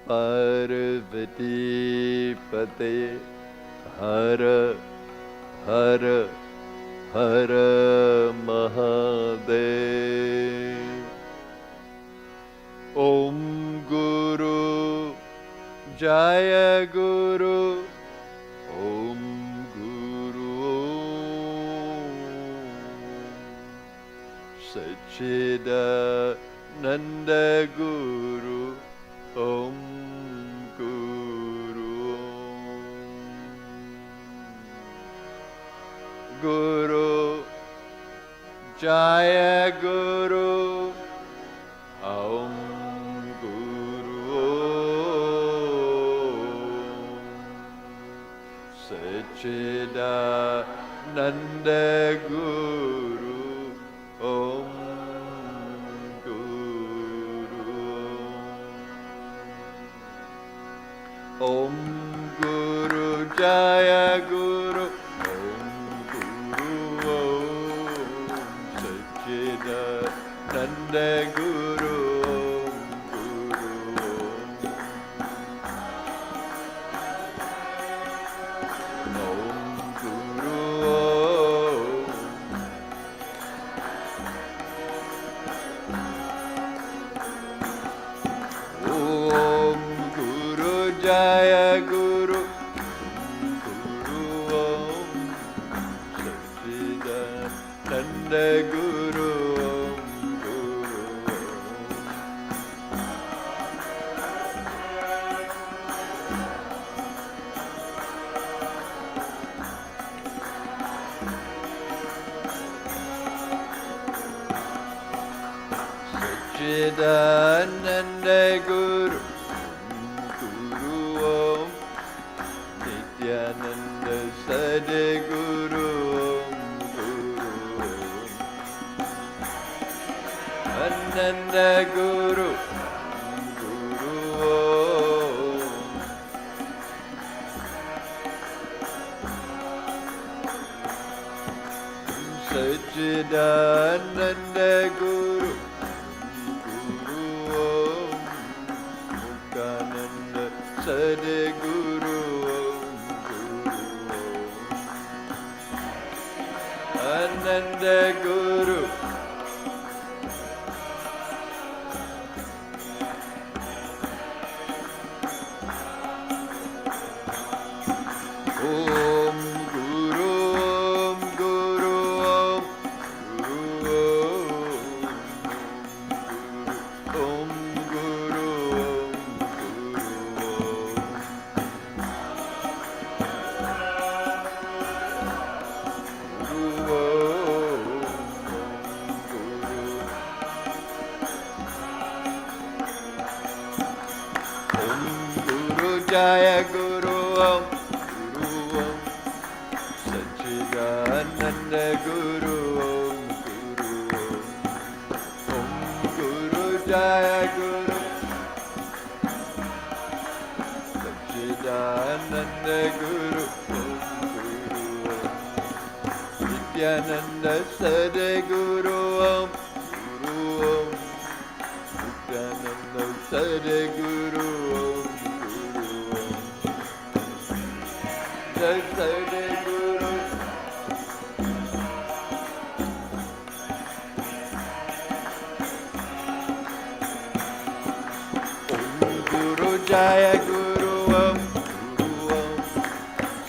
Parvati Pate Hara Hara Hara Mahadev. Om Guru Jaya Guru. Om Guru Sachidananda Guru. Om Guru Guru Jaya Guru. Om Guru Sachidananda Guru. Om Om Guru Jaya Guru. Om Guru Om Sachidananda Guru. Om Guru Om Guru Jaya Guru. Guru Om Sachidananda Guru. Sachidananda Guru. Guru Om Nityananda Sadguru. Guru Ananda Guru. Guru Om Sachidananda Guru. Sadguru Ananda Guru. Om Guru Om Guru Om Guru Jaya Guru Om Guru Om Sachidananda Guru Om Guru Om Guru Jaya Guru Sachidananda Guru Om Guru Nityananda Sadguru Om Guru Om Nityananda Sadguru Om Sadguru Om Guru Jaya Guru Om Guru Om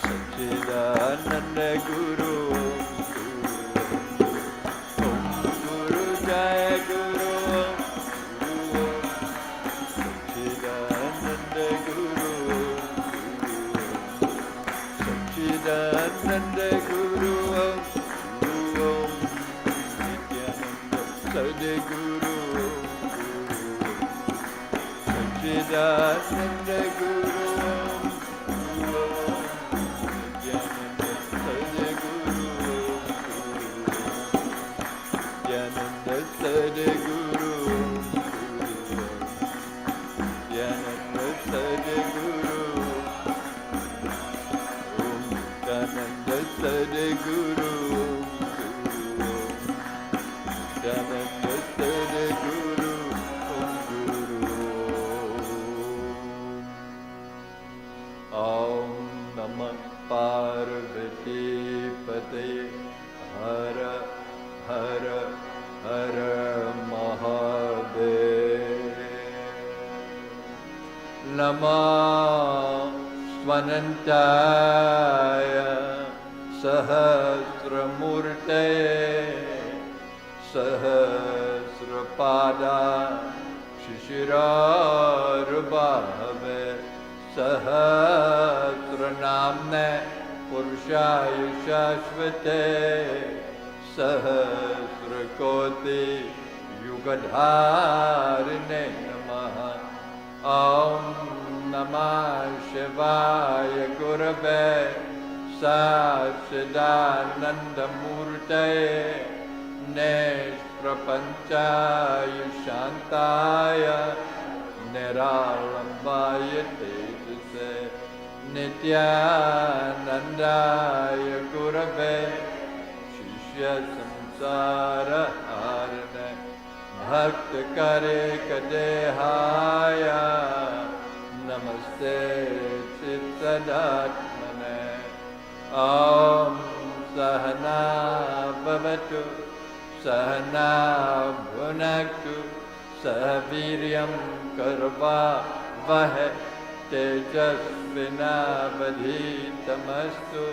Sachidananda Guru Om Guru Jaya Guru Om Guru Om Sachidananda Guru Sachidananda Guru Om Guru Om Nityananda Sadguru Sachidananda Guru Om Guru Om Nityananda Sadguru Nityananda Sadguru Nityananda Sadguru Nityananda Sadguru Nityananda Sadguru Om Guru हर हर हर महादेव। नमः स्वनन्ताय सहस्रमूर्तये सहस्रपादा शिशिरारुबाहवे सहस्रनाम्ने पुरुषाय शाश्वते सहस्रकोटि युगधारिणे नमः। ॐ नमः शिवाय गुरवे सच्चिदानन्दमूर्तये निष्प्रपञ्चाय शान्ताय निरालम्बाय तेजसे नित्यानन्दाय गुरवे शिष्यसंसारहारिणे भक्तकरेकदेहाय नमस्ते चित्तदात्मने। ॐ सहना भवतु सहना भुनक्तु सह वीर्यं करवावहै तेजस्विनावधीतमस्तु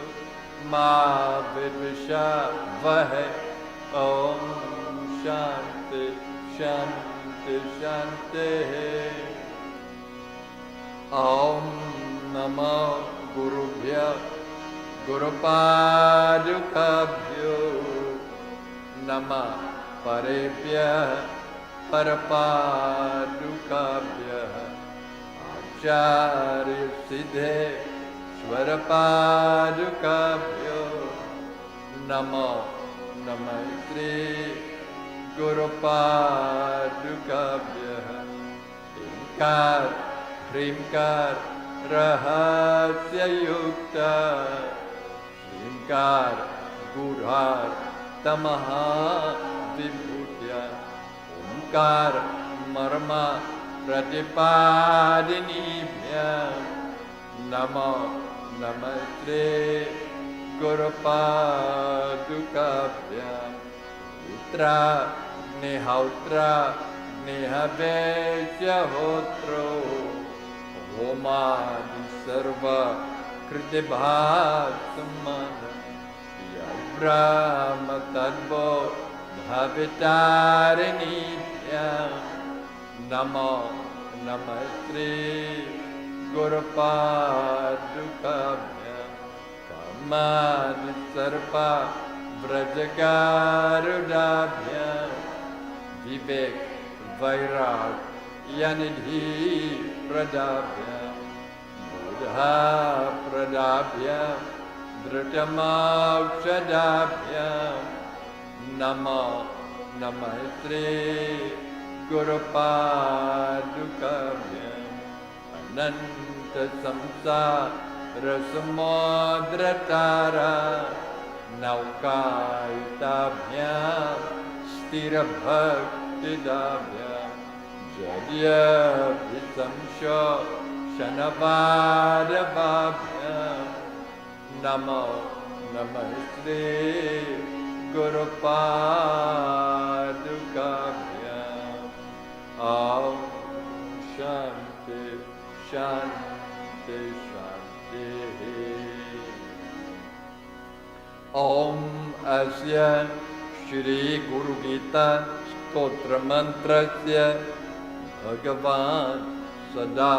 मा विद्विषावहै। ॐ शान्ति शान्ति शान्तिः। ॐ नमो गुरुभ्यः गुरुपादुकाभ्यो नमः परेभ्यः परपादुकाभ्यः आचार्यसिद्धेश्वरपादुकाभ्यो नमो नमः श्री गुरुपादुकाभ्यः। ह्रीङ्कार ह्रीङ्कार रहस्ययुक्ता ह्रीङ्कार गूढार तमः विभूत्या ओंकार मर्म प्रतिपादिनीभ्यः नमो नमः श्री गुरुपादुकाभ्यः। उत्रा निहौत्रा निहवेश्यहोत्रो होमादि सर्व कृतिभासमान ब्रह्म तद्भो भवितारिणीभ्यः नमो नमः श्री गुरुपादुकाभ्यः। कामादि सर्प व्रजगारुडाभ्यः विवेक वैराग्य निधि प्रदाभ्यः बुधा प्रदाभ्यः धृतमोक्षदाभ्यः नमो नमः श्री गुरुपादुकाभ्यः। अनंत संसार समुद्रतारा नौकायिताभ्यः स्थिरभक्तिदाभ्यः जड्यभिसंशो शनवारवाभ्यः नमो नमः श्री गुरुपादुकाभ्यः। ॐ शान्ति शान्ति शान्तिः। ॐ अस्य श्री गुरुगीता स्तोत्रमन्त्रस्य भगवान् सदा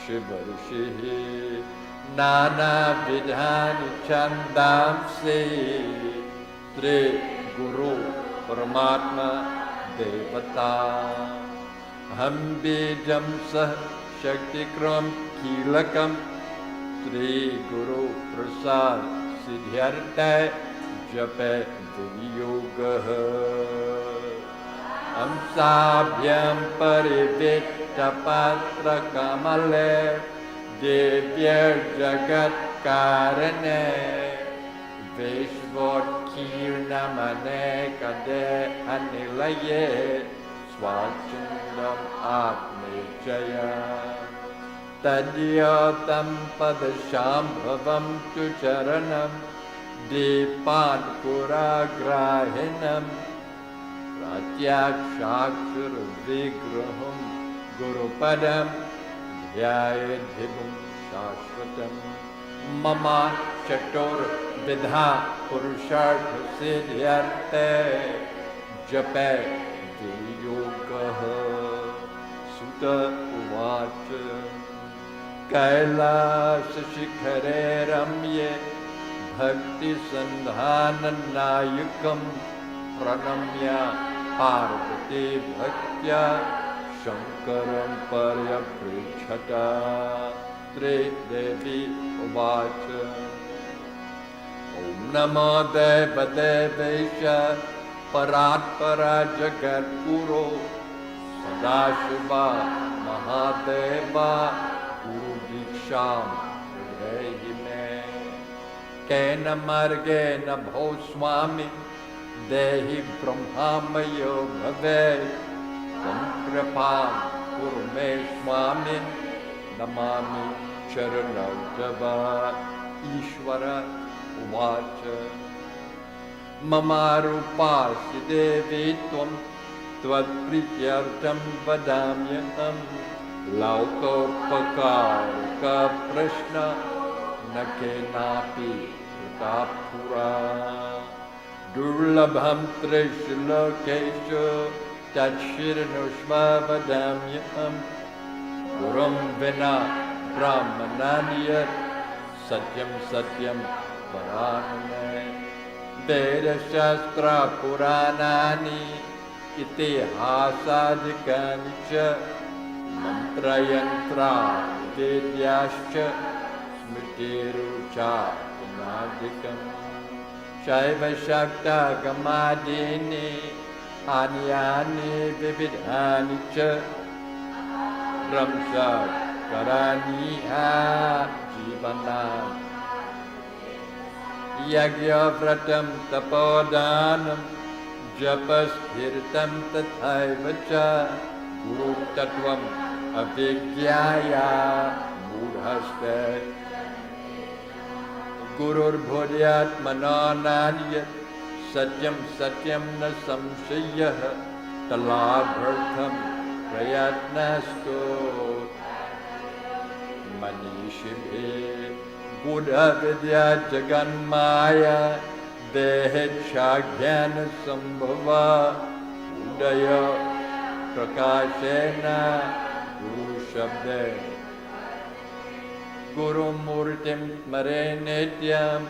शिवऋषिः नानाविधानि छन्दांसि श्री गुरु परमात्मा देवता हम बीजं सह शक्तिक्रम कीलकं श्री गुरु प्रसाद सिद्ध्यर्थे जपे विनियोगः। हंसाभ्यां परिवेष्टपात्रकमले दिव्यजगत्कारणे विश्वोत्कीर्णमनेकदे अनिलये स्वाच्छन्दम् आत्मेच्छय तद्योतं पदशाम्भवं तु चरणं दीपान्कुराग्राहिणम् प्रत्याक्षाक्षरविग्रहं गुरुपदं ध्यायेद्विभुं शाश्वतम् मम चतुर्विधा पुरुषार्थसिद्ध्यर्थे जपे वियोगः। सुत उवाच कैलासशिखरे रम्ये भक्तिसन्धाननायकं प्रणम्य पार्वती भक्त्या शङ्करं पर्यपृच्छत। त्रिदेवी उवाच ॐ नमो देवदेवेश परात्परा जगद्गुरो सदाशिवा महादेवा गुरुदीक्षां देहि मे। केन मार्गेण भो स्वामी देहि ब्रह्मामयो भवेत् त्वं कृपां कुरु मे स्वामी नमामि चरणौ तव। ईश्वर उवाच ममारूपासि देवी त्वं त्वत्प्रीत्यर्थं वदाम्यहं लौकोपकारकप्रश्न न केनापि कृता पुरा। दुर्लभं त्रिषु लोकेषु तच्छृणुष्व वदाम्यहं गुरुं विना ब्राह्मणान्यत् सत्यं सत्यं वदामि। वेदशास्त्रपुराणानि इतिहासादिकानि च मन्त्रयन्त्रादिवेद्याश्च स्मृतिरुच्चाटनादिकम् शैवशाक्तागमादीनि अन्यानि विविधानि च ब्रह्मकराणीह जीवनानि। यज्ञव्रतं तपोदानं जपस्थिरतं तथैव च गुरुतत्त्वम् अविज्ञाय मूढस्ते। गुरुर्भूयात्मनो नान्यत् सत्यं सत्यं न संशयः तलाभर्थं प्रयत्नस्तु मनीषिभिः। गूढविद्या जगन्माया देहेच्छाज्ञानसम्भवा उदय प्रकाशेन गुरुशब्दे। गुरुमूर्तिं स्मरे नित्यं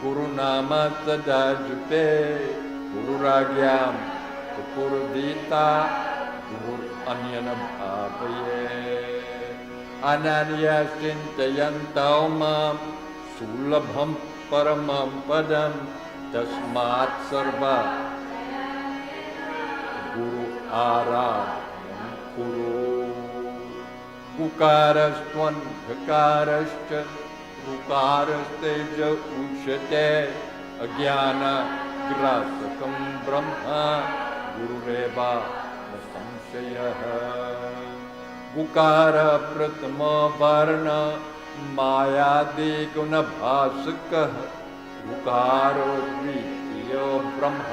गुरुनाम सदा जपे। गुरुराज्ञां कुरुदीता गुरुरन्यं भावये। अनन्या चिन्तयन्तौ मां सुलभं परमं पदं तस्मात् सर्वा गुरु आराधनं कुरु। कुकारस्त्वन्धकारश्च ऋकारस्तेज उच्यते अज्ञानग्रासकं ब्रह्म गुरुरेव न संशयः। गुकार प्रथमो वर्ण मायादिगुणभासकः ऋकारो द्वितीयो ब्रह्म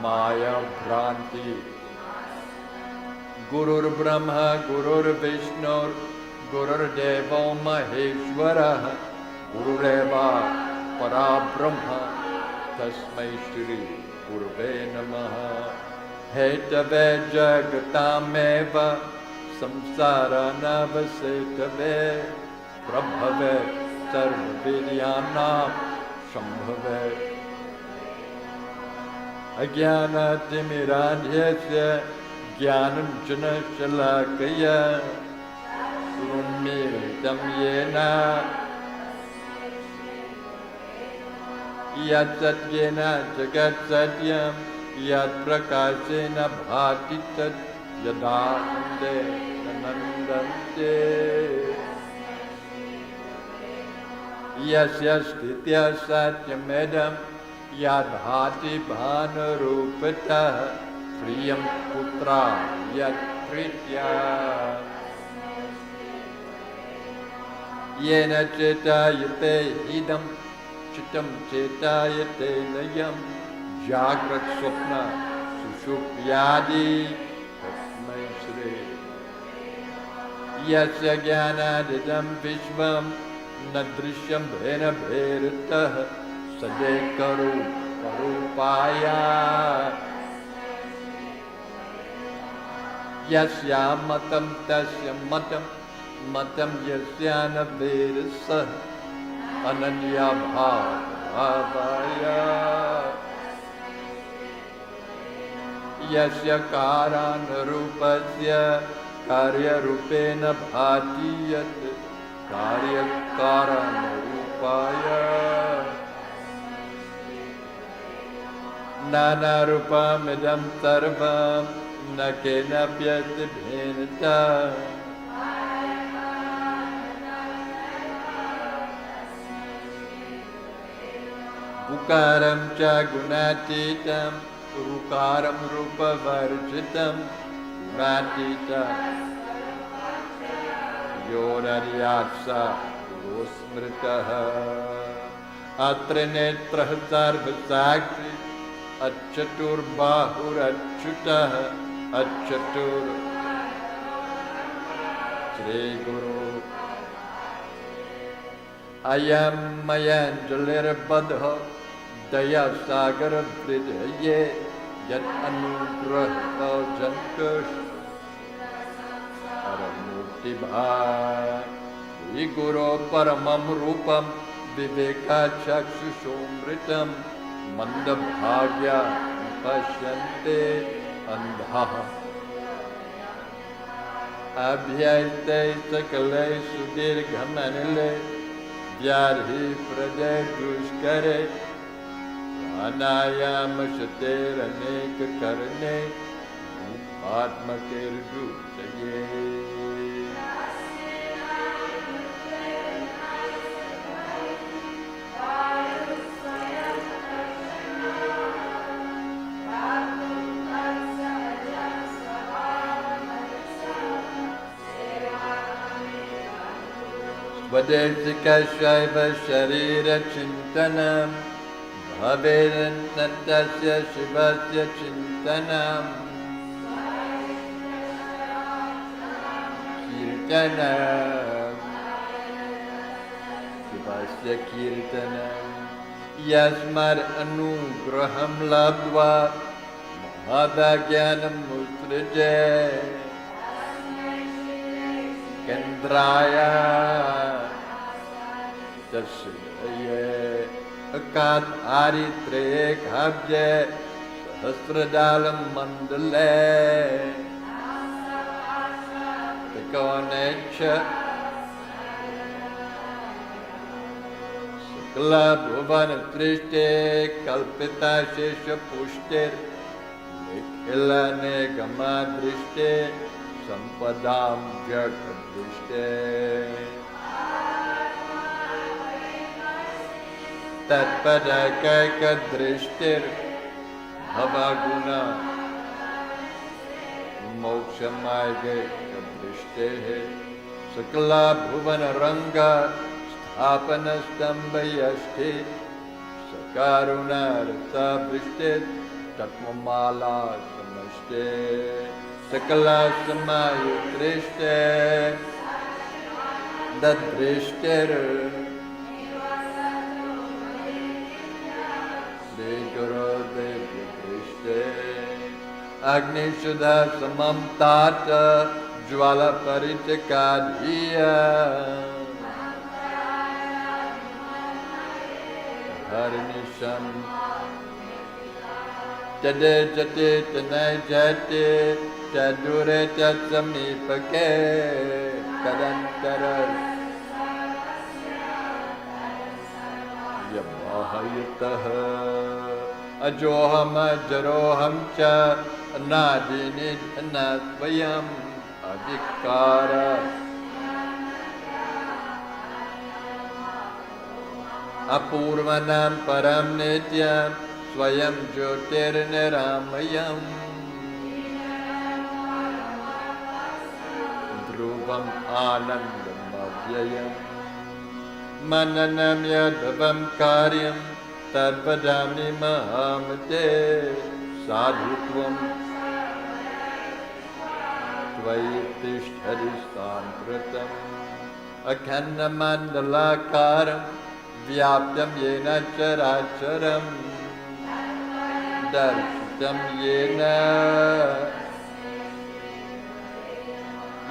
माया भ्रान्ति। गुरुर्ब्रह्म गुरुर्विष्णुर्गुरुर्देवो महेश्वरः गुरुरेव पराब्रह्म तस्मै श्री गुरुवे नमः। हेतवे जगतामेव संसारानवसेतवे प्रभवे सर्ववीर्याणां शम्भवे। अज्ञानतिमिरान्धस्य ज्ञानाञ्जनशलाकया उन्मीलितं येन यत्सत्येन जगत्सत्यं यत्प्रकाशेन भाति तत् यदानन्दे नन्दन्ते। यस्य स्थित्या सत्यमेदं यद्भाति भानुरूपतः प्रियं पुत्रा यत्प्रीत्या। येन चितयते इदं चित्तं चेतायते नयं जाग्रत स्वप्न सुषुप्त्यादि तस्मै श्री यस्य ज्ञानादिदं विश्वं न दृश्यं भेन भेरतः सदेकरो करूपाया यस्या मतं तस्य मतं मतं यस्या न भेदसः अनन्या भावाया यस्य कारणरूपस्य कार्यरूपेण भाति यत् कार्यकारणरूपाय नानारूपमिदं सर्वं न केनाप्यस्ति भेदतः उकारं च गुणातीतं ऋकारं रूपवर्जितं गुणातीतं योरर्यात्सा स्मृतः अत्र नेत्रः सर्वसाक्षी अच्चतुर्बाहुरच्युतः अच्चतुर् श्रीगुरु अयं मयञ्जलिर्बद्धः दयासागरहृदये यत् अनुग्रहो जन्तुः परमूर्तिभाति गुरो परमं रूपं विवेकचक्षुषोमृतं मन्दभाग्या पश्यन्ते अन्धाः अभ्यस्ते सकलै सुदीर्घमनिले व्याधि प्रदे दुष्करे प्राणायामशतेरनेक करणे आत्मकेर्दुषये स्वदेशिकशैव शरीरचिन्तनं भवेदन्तस्य शिवस्य चिन्तनं कीर्तनं शिवस्य कीर्तनं यस्मादनुग्रहं लब्ध्वा महदाज्ञानमुत्सृजे केन्द्राय तस्यै अकाधारित्रेखाब्जे सहस्रदालं मण्डले त्रिकोणेच्छ सकलभुवनसृष्टे कल्पिता शेषपुष्टिर्निखिलनिगमदृष्टे सम्पदां जगदृष्टे तत्पदकैकदृष्टिर्भवगुण मोक्षमार्गदृष्टेः सकलभुवनरङ्ग स्थापनस्तम्भयष्टे सकारुणारसवृष्टिर्तत्त्वमाला समष्टे सकलसमायुदृष्टे ददृष्टिर् श्रीगुरुदेवदृष्टे अग्निशुद्धा समं तात ज्वालापरिचकाधिया हरिनिशं तदे जते तनय जते तदूरे तत्समीपके तदन्तर यमहयतः अजोहम अजरोहम च अनादिनिधन स्वयं अविकार अपूर्वनं परं नित्यं स्वयं ज्योतिर्निरामयम् ध्रुवम् आनन्दमव्ययम् मननं यद्भवं कार्यं तद्वदामि महामते साधुत्वं त्वयि तिष्ठति साम्प्रतम् अखण्डमण्डलाकारं व्याप्तं येन चराचरं दर्शितं येन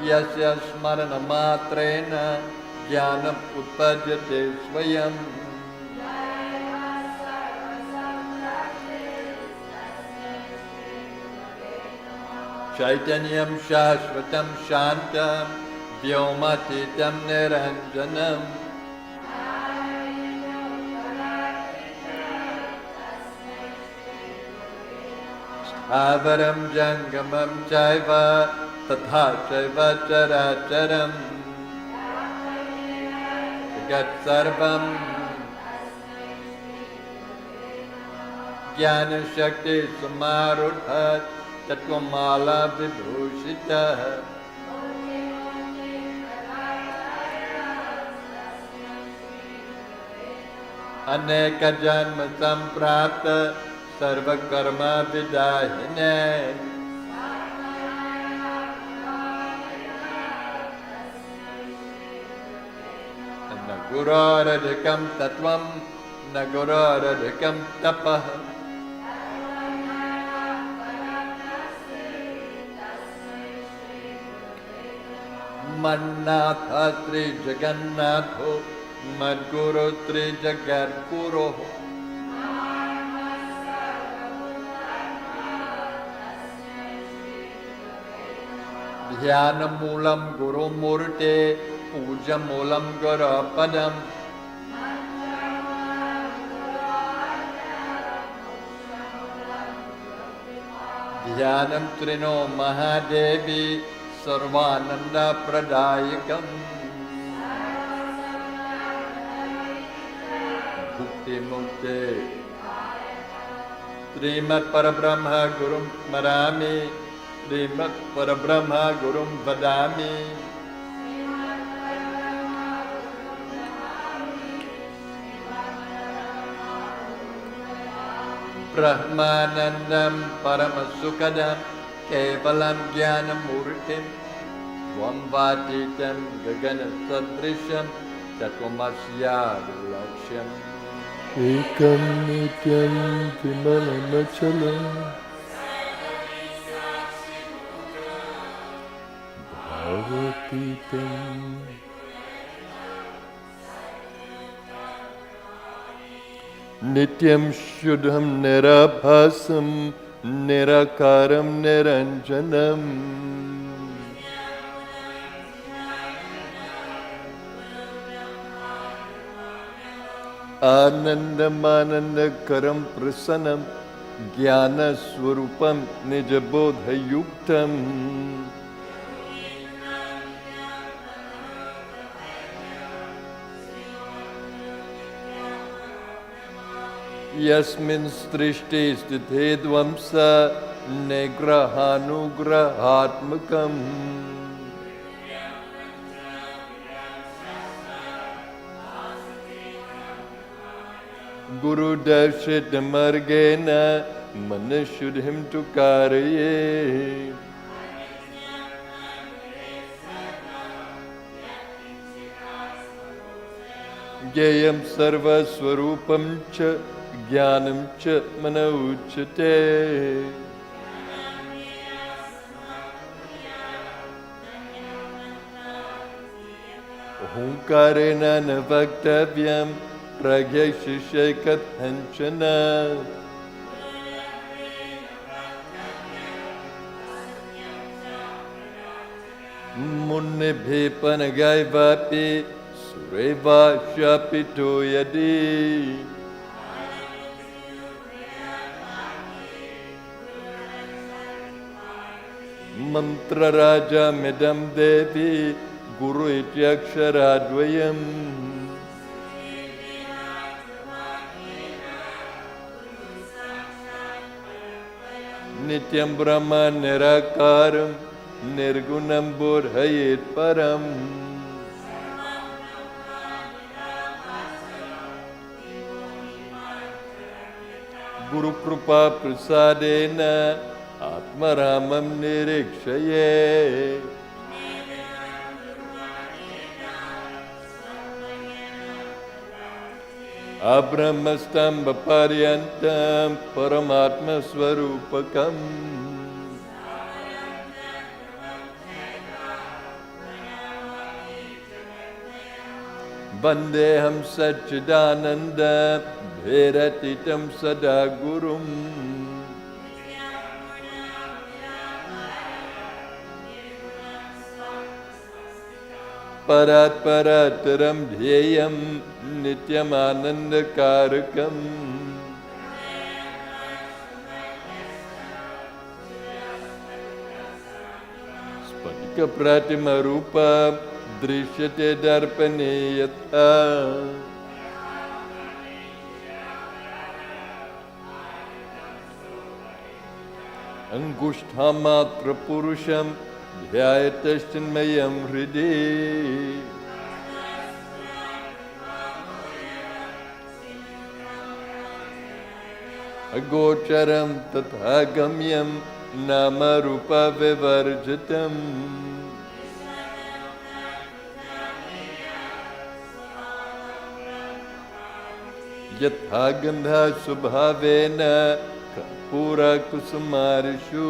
यस्य स्मरणमात्रेण ज्ञानम् उत्पद्यते स्वयं चैतन्यं शाश्वतं शान्तं व्योमातीतं निरञ्जनं स्थावरं जङ्गमं चैव तथा चैव चराचरं जगत्सर्वं ज्ञानशक्तिसमारूढः तत्त्वमाला विभूषितः अनेकजन्म सम्प्राप्त सर्वकर्म विदाहिने न गुरोरधिकं तत्त्वं न गुरोरधिकं तपः मन्नाथ श्रीजगन्नाथो मद्गुरो श्रीजगद्गुरो ध्यानमूलं गुरुमूर्ते पूजमूलं गुरुपदम् ध्यानं त्रिनो महादेवी सर्वानन्दप्रदायकम् भुक्तिमुक्ते श्रीमत्परब्रह्म गुरुं स्मरामि श्रीमत्परब्रह्म गुरुं वदामि ब्रह्मानन्दं परमसुखदं केवलं ज्ञानमूर्तिं त्वं वातीतं गगनसदृशं तत्त्वमस्यादिलक्ष्यम् एकं नित्यं विमलमचलं भावतीतं नित्यं शुद्धं निराभासं निराकारं निरञ्जनम् आनन्दमानन्दकरं प्रसन्नं ज्ञानस्वरूपं निजबोधयुक्तम् यस्मिन् सृष्टिस्थिते ध्वंस निग्रहानुग्रहात्मकम् गुरुदर्शितमार्गेण मनःशुद्धिं तु कारये ज्ञेयं सर्वस्वरूपं च ज्ञानं च मन उच्यते ओंकारेण न वक्तव्यं प्रज्ञशिष्यै कथञ्चन मुनिभिः पनगैवापि सुरैवाशापितो यदि मन्त्रराजमिदं देवी गुरु इत्यक्षराद्वयम् नित्यं ब्रह्म निराकारं निर्गुणं बोधयेत् परम् गुरुकृपा प्रसादेन आत्मरामं निरीक्षये अब्रह्मस्तम्भपर्यन्तं परमात्मस्वरूपकम् वन्देऽहं सच्चिदानन्दं भेरतितं सदा गुरुम् परात् परात्तरं ध्येयं नित्यमानन्दकारकम् स्फटिकप्रतिमरूपं दृश्यते दर्पणे यथा अङ्गुष्ठामात्रपुरुषं ध्यायतश्चिन्मयं हृदि अगोचरं तथा गम्यं नामरूपविवर्जितम् यथा गन्धा स्वभावेन कर्पूरकुसुमारिषु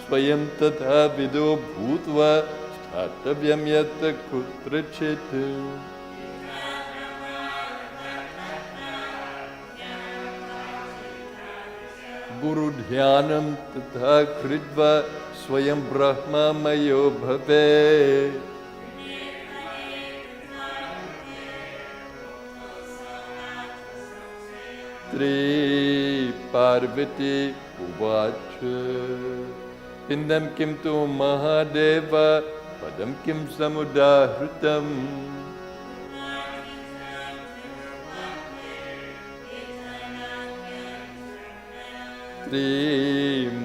स्वयं तथा विदो भूत्वा स्थातव्यं यत्र कुत्रचित् गुरुध्यानं तथा कृत्वा स्वयं ब्रह्ममयो भवेत् पार्वती उवाच पिंडं किं तु महादेव पदं किं समुदाहृतम्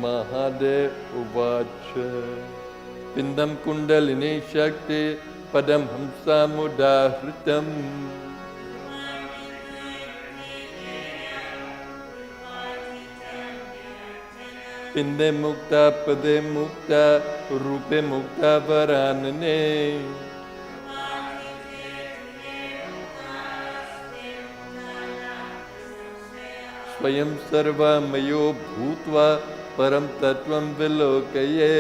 महादेव उवाच पिंडं कुंडलिनी शक्ति पदं हंसामुदाहृतम् पिंडे मुक्ता पदे मुक्ता रूपे मुक्ता वरानने स्वयं सर्वमयो भूत्वा परं तत्त्वं विलोकये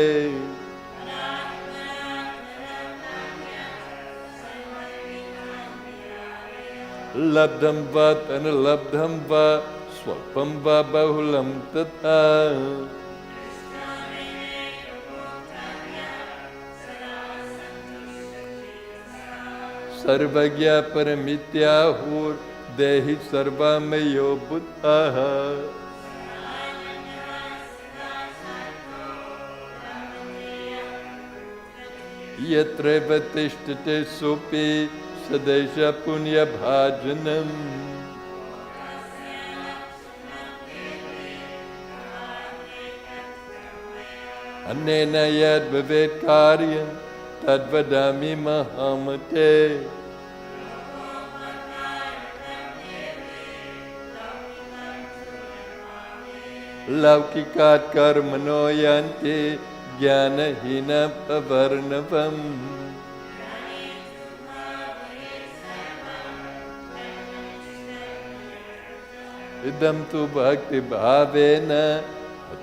लब्धं वा तन्लब्धं वा स्वल्पं वा बहुलं तथा सर्वज्ञ परमित्याहुर्देहि सर्वमयो बुद्धः यत्रैव तिष्ठते सोऽपि सदैश पुण्यभाजनम् अनेन यद् भवेत् कार्यं तद्वदामि महामते लौकिकात् कर्मणो यान्ति ज्ञानहीनं पवर्णवम् इदं तु भक्तिभावेन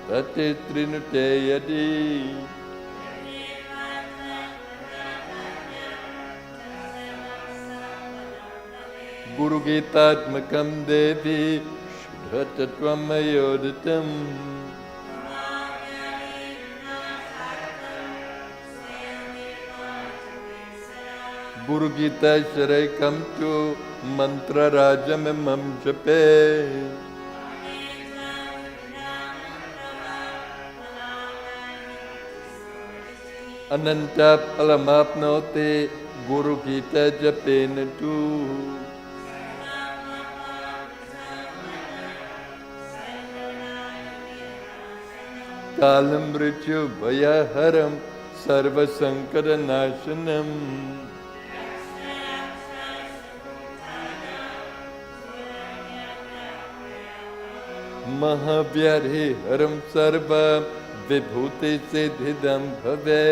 तते त्रिनुते यदि गुरुगीतात्मकं देवी शुद्धतत्त्वमयोदितम् गुरुगीताशरैकं तु मन्त्रराजमिमं जपे अनन्तफलमाप्नोति गुरुगीतजपेन तु कालं मृत्युभयहरं सर्वसङ्कटनाशनम् महाव्याधिहरं सर्व विभूति सिद्धिदं भवे।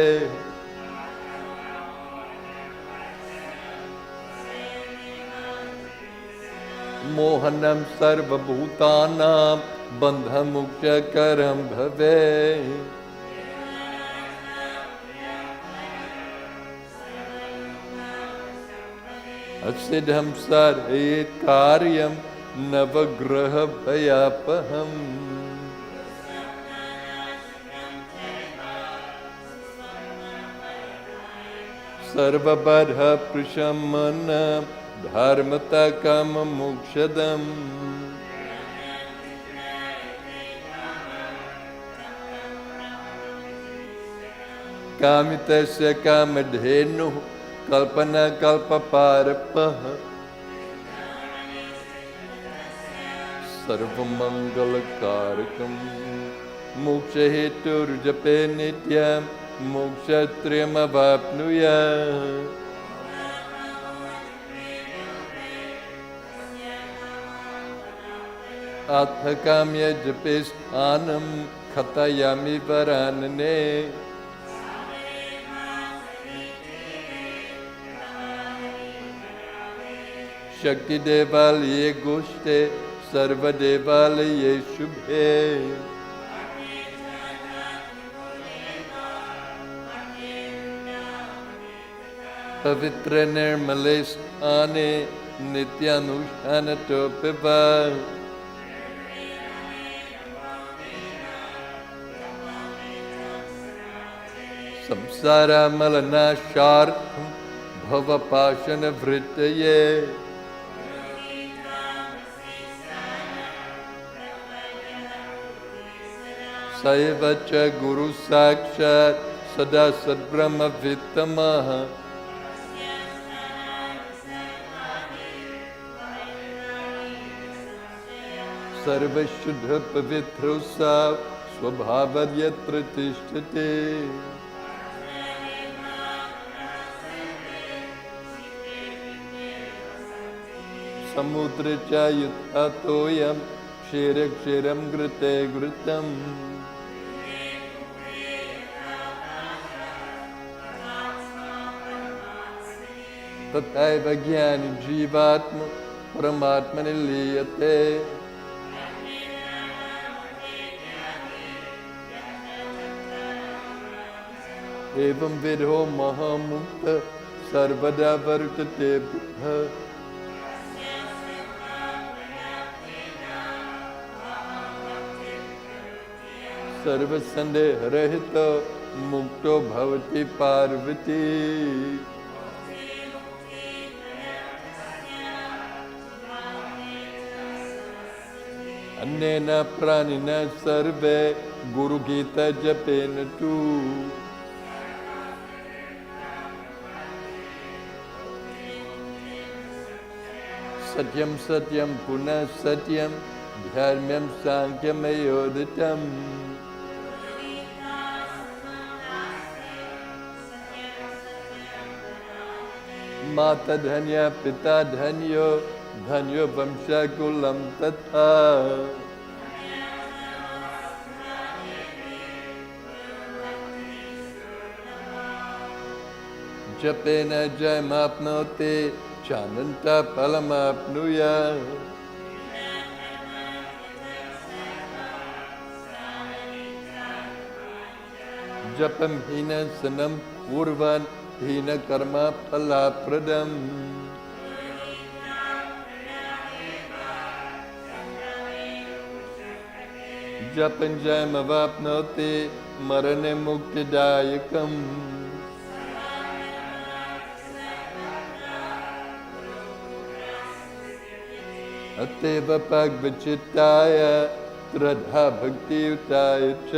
मोहनं सर्वभूतानां बन्धमुख्यकरं भवे। असिद्धं सर्वैः कार्यं नवग्रहभयापहम्। सर्वबाधाप्रशमनं धर्मतकाममोक्षदम्। कामितस्य कामधेनुः कल्पनाकल्पपारपः। सर्वमङ्गलकारकं मोक्षहेतुर्जपे नित्यं मोक्षत्रयमवाप्नुयात्। अथ काम्यजपे स्थानं कथयामि वरानने। शक्तिदेवालये गोष्ठे सर्वदेवालये शुभे। पवित्र निर्मले स्थाने नित्यानुष्ठानतोऽपि वा। संसारमलनाशार्थं भवपाशनवृत्तये। सैव च गुरु साक्षात् सदा सद्ब्रह्मवित्तमः। सर्वशुद्ध पवित्रो सा स्वभावयत्र तिष्ठते। समुद्र च यथा तोयं क्षीरक्षीरं घृते घृतम्। तथैव ज्ञानी जीवात्मा परमात्मनि लीयते। एवं विधो महामुक्तः सर्वदा वर्तते बुद्धः। सर्वसन्देहरहितो मुक्तो भवति पार्वती। अन्येन प्राणिनः सर्वे गुरुगीता जपेन तु। सत्यं सत्यं पुनः सत्यं धर्म्यं सांख्यमयोदितम्। माता धन्या पिता धन्यो धन्यो वंशकुलं तथा। जपेन जयमाप्नोति चानन्तफलमाप्नुयात्। जपं हीनसनं कुर्वन् हीनकर्म फलप्रदम्। जपं जयमवाप्नोति मरणे मुक्तिदायकम्। अतएव भगवच्चित्ताय श्रद्धा भक्तियुताय च।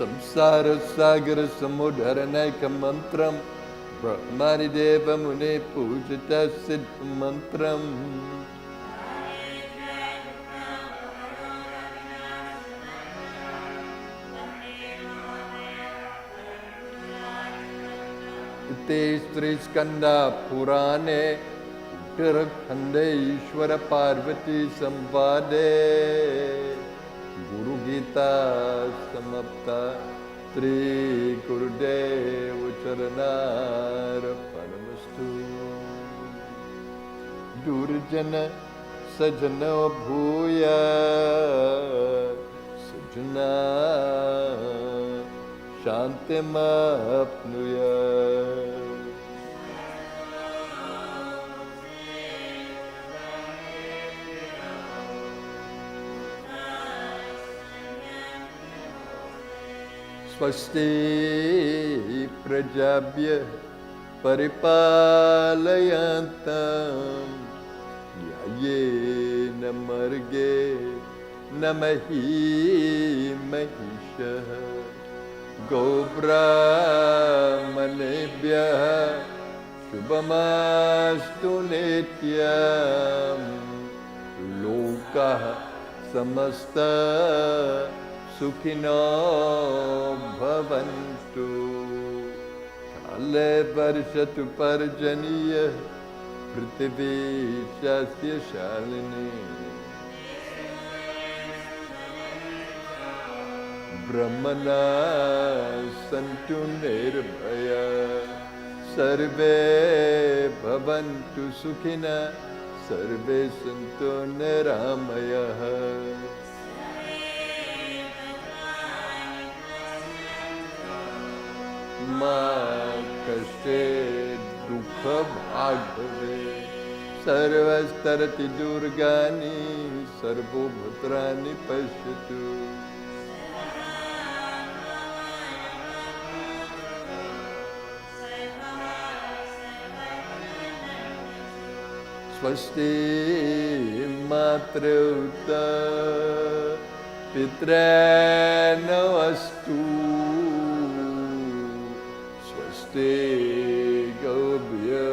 संसार सागर समुद्धरणैकमन्त्रं ब्रह्मादिदेव मुने पूजित सिद्ध मंत्रम्। इते स्त्रीस्कंदा पुराणे उत्तरखंडे ईश्वर पार्वती संवादे गुरु गीता समाप्ता श्री गुरुदेव चरणार्पणमस्तु। दुर्जन सजन भूय सजना शान्तिमप्नुयात्। स्वस्ति प्रजाभ्यः परिपालयन्ताम् न्याय्येन मार्गेण न महीमहिषः गोब्राह्मणेभ्यः शुभमस्तु नित्यम् लोकाः समस्ताः सुखिनो भवन्तु। काले वर्षतु पर्जन्यः पृथिवी सस्यशालिनी ब्रह्मणा सन्तु निर्भयाः सर्वे भवन्तु सुखिनः सर्वे सन्तु निरामयाः। मा कश्चित् दुःखभाग्भवे सर्वस्तरति दुर्गानि सर्वभद्राणि पश्यतु। स्वस्ति मातृता पितॄन्नस्तु स्वस्ति गोभ्यो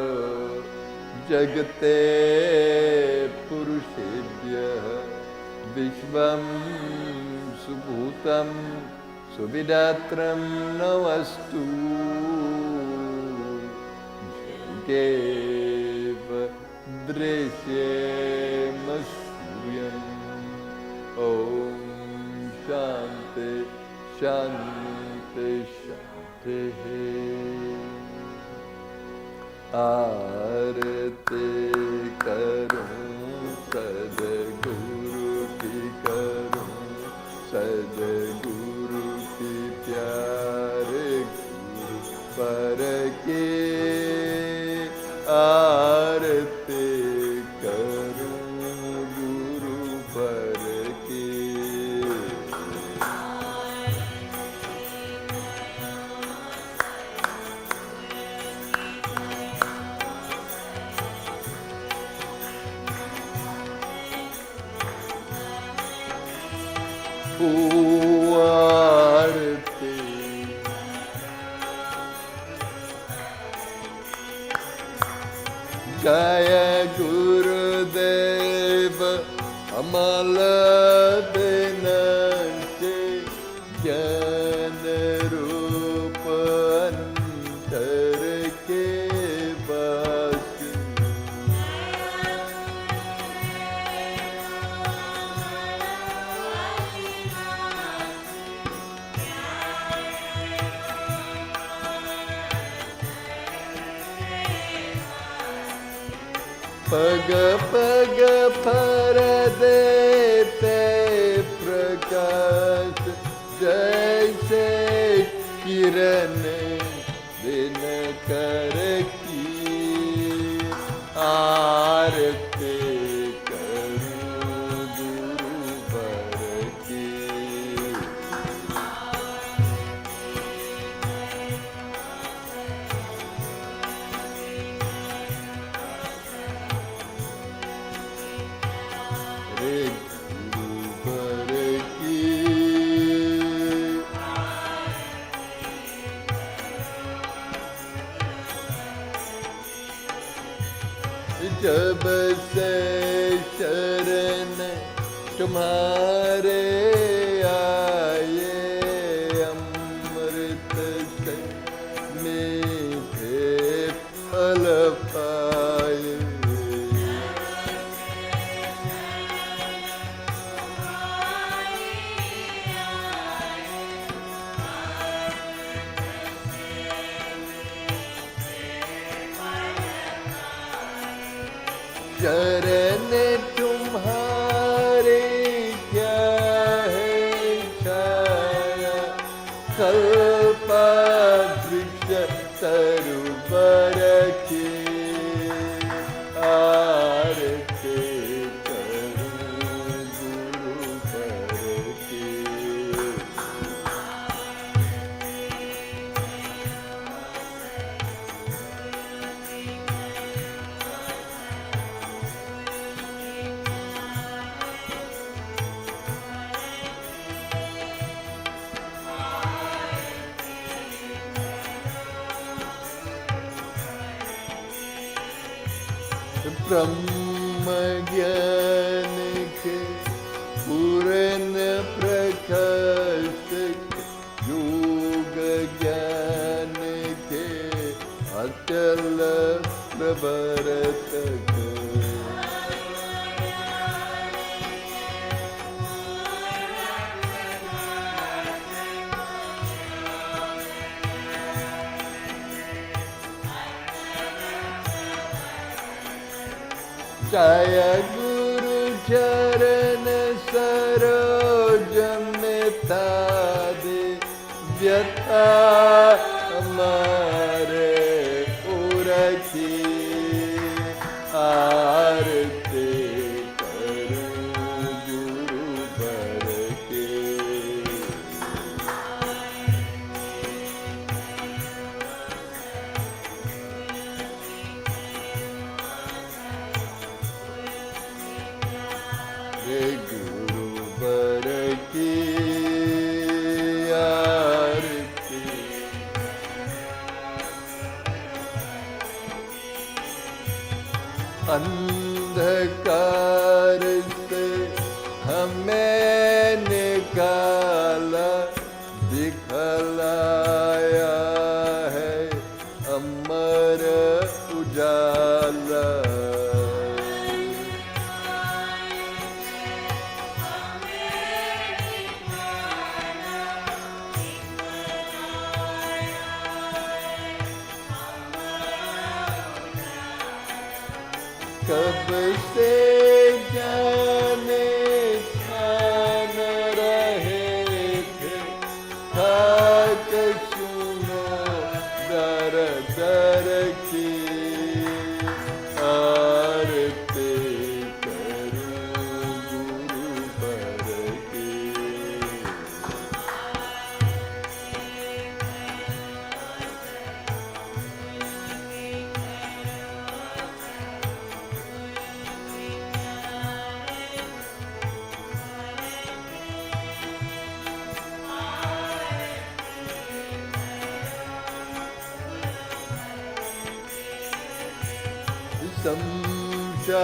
जगते पुरुषेभ्यः विश्वं सुभूतं सुविदात्रं नमस्तु। जगेव दृश्येमसूर्यम् ॐ शान्ति शान्ति शान्तिः। आरती करूं सद्गुरु की करूं सद्गुरु की प्यारे गुरु पर के आरती करूं गुरु पर के। आरती जय गुरुदेव अमल दिनते ज्ञान रूप अंतर के वासी। पग पग फर देते प्रकाश जैसे किरण दिन कर की आरती करूं गुरु बर की। जब से शरण तुम्हारे आए अमृत से मीठे चरण तुम्हारे क्या है छाया, कल्पा वृक्ष तरुवर के आरती करूं गुरुवर के। ब्रह्म ज्ञान के पूर्ण प्रकाश, योग ज्ञान के अचल प्रवर्तक, छाया गुरु चरण सरोज में तादे, व्यथा हमारे उरखी आरती करूं गुरुवर के। गुरुवर की आरती, अंधकार से हमें निकाला, दिखलाया है अमर उजाला। कब से जाने छान रहे थे, खाक सुनो दर दर की आरती करूं गुरुवर की।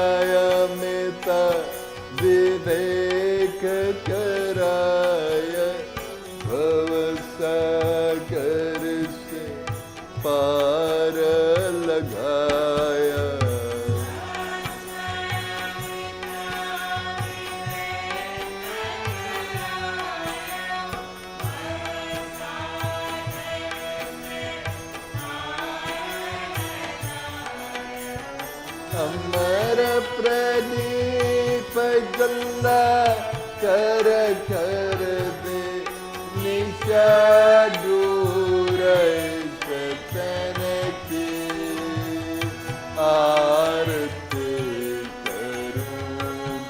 संशयमिता विवेक कराय, भवसागर से पार लगाया। अमर प्रदीप जला कर कर दे, निशा दूर सतन की आरती करूं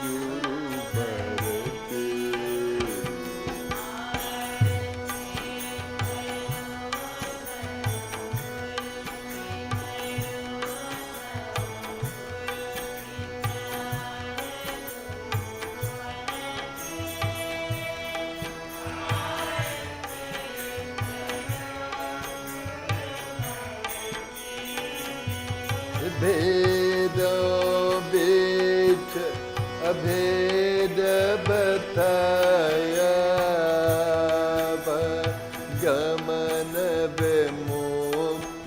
गुरुवर की। भेद बीच अभेद बताया, गमन विमुक्त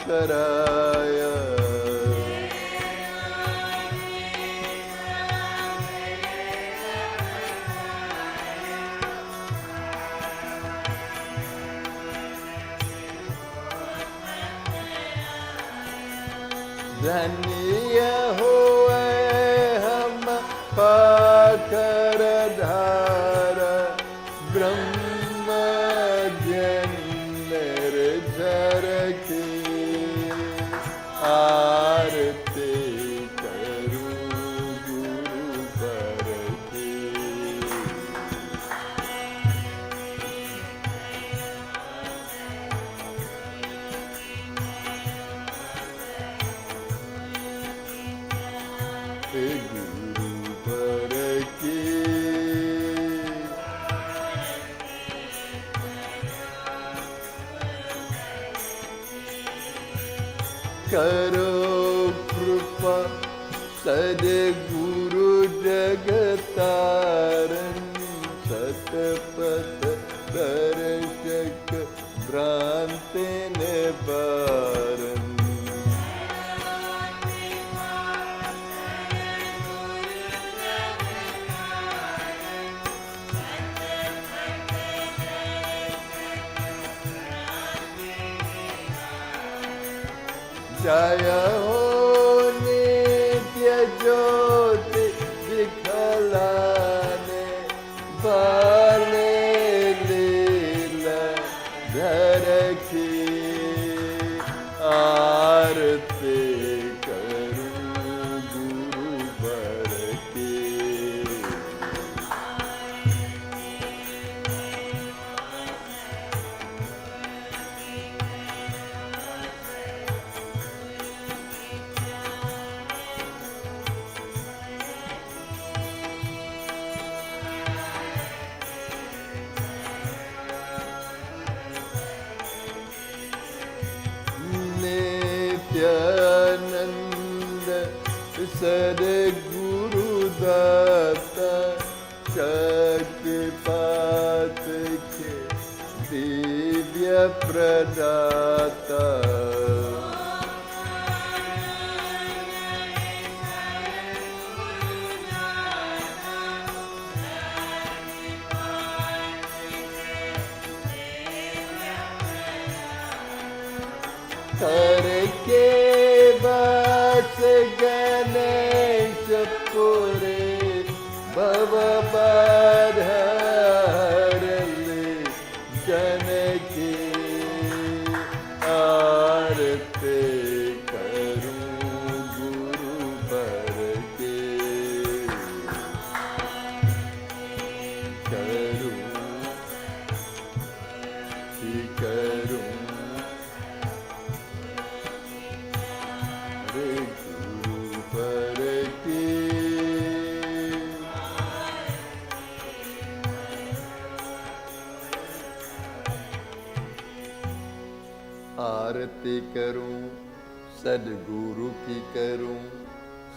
कराया। धन्य हो पाखरधार ब्रह्मज्ञान निर्झर के आरती करूं गुरु पर के। गुरु पर के करो कृपा सद्गुरु जगतारण सतपथ दर्शक भ्रांति निवारण। जय हो नित्य ज्योति दिखलाने वाले लीला धर की आरती करूं गुरु वर की। नित्यानंद सद्गुरु दाता शक्तिपात के दिव्य प्रदाता। करके बस गणेश पुरे भव बाधर ले जन की आरती करूं गुरु बर के। करूं गुरु पर की। आरती करूं सद्गुरु की करूं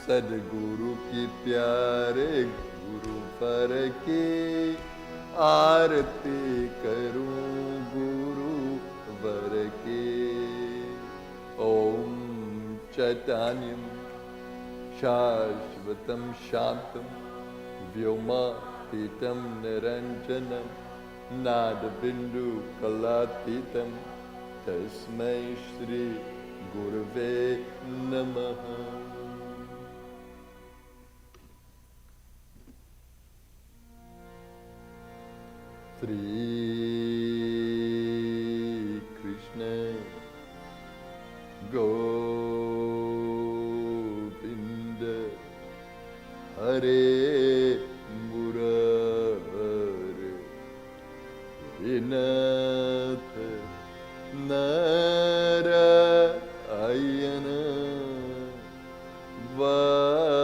सद्गुरु की प्यारे गुरु पर की आरती करूं गुरु वर की। ओम चैतन्यं शाश्वतं शांतं व्योमातीतं निरंजनं नादबिंदु कलातीतं तस्मै श्री गुरवे नमः। श्री कृष्ण गोविंद हरे मुरारे विनाथ Narayan Vasudev.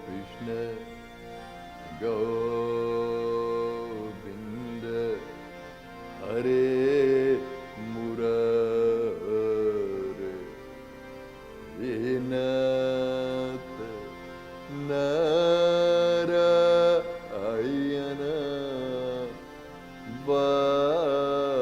Krishna Govinda Hare Murare Vinata Narayana Vasudeva.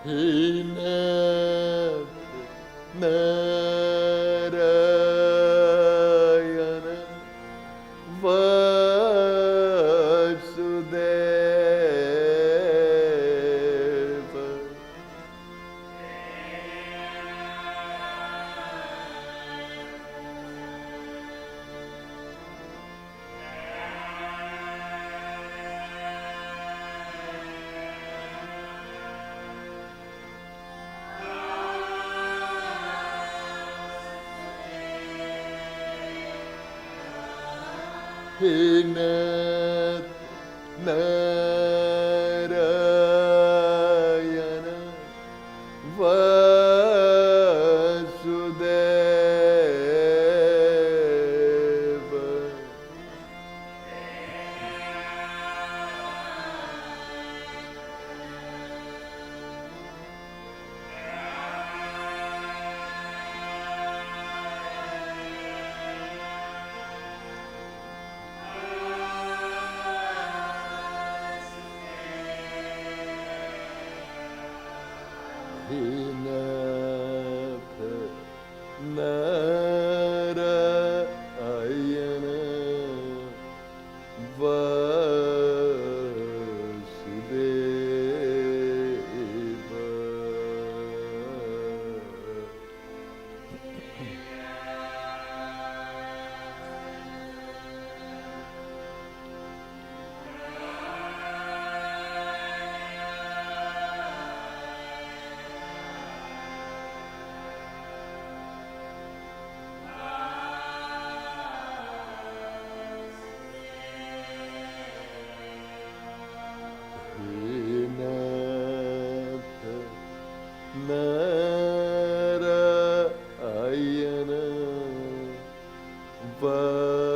Hinata Narayana Vasudeva. Hinata Narayana Vasudeva. Hinata Narayana Vasudeva.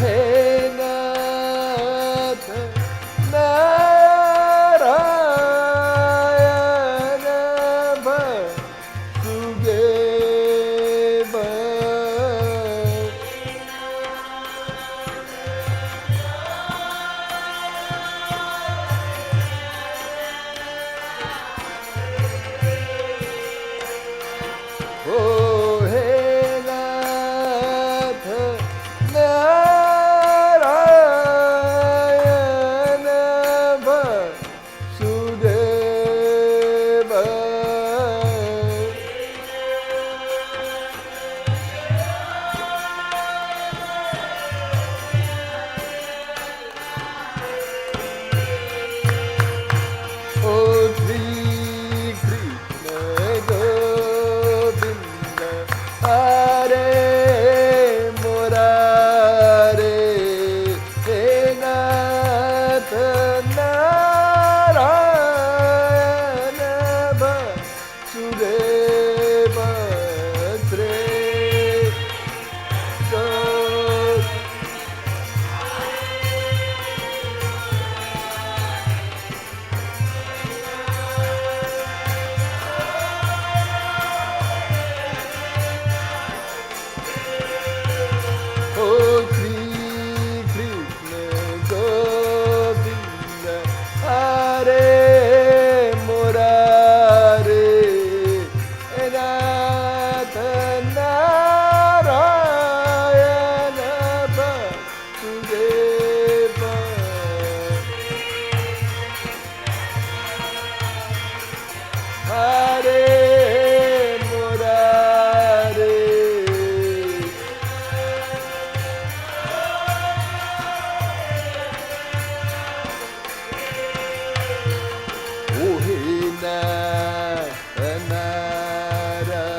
He Nath Narayana Vasudeva. Oh, He Nath Narayana Vasudeva. Oh, Sri Krishna Govinda Hare Murare He Nath Narayana Vasudeva Sri Oh, Sri Krishna Govinda Hare Murare Nath Narayana Vasudeva. Hare Murare. Oh, He Nath Narayana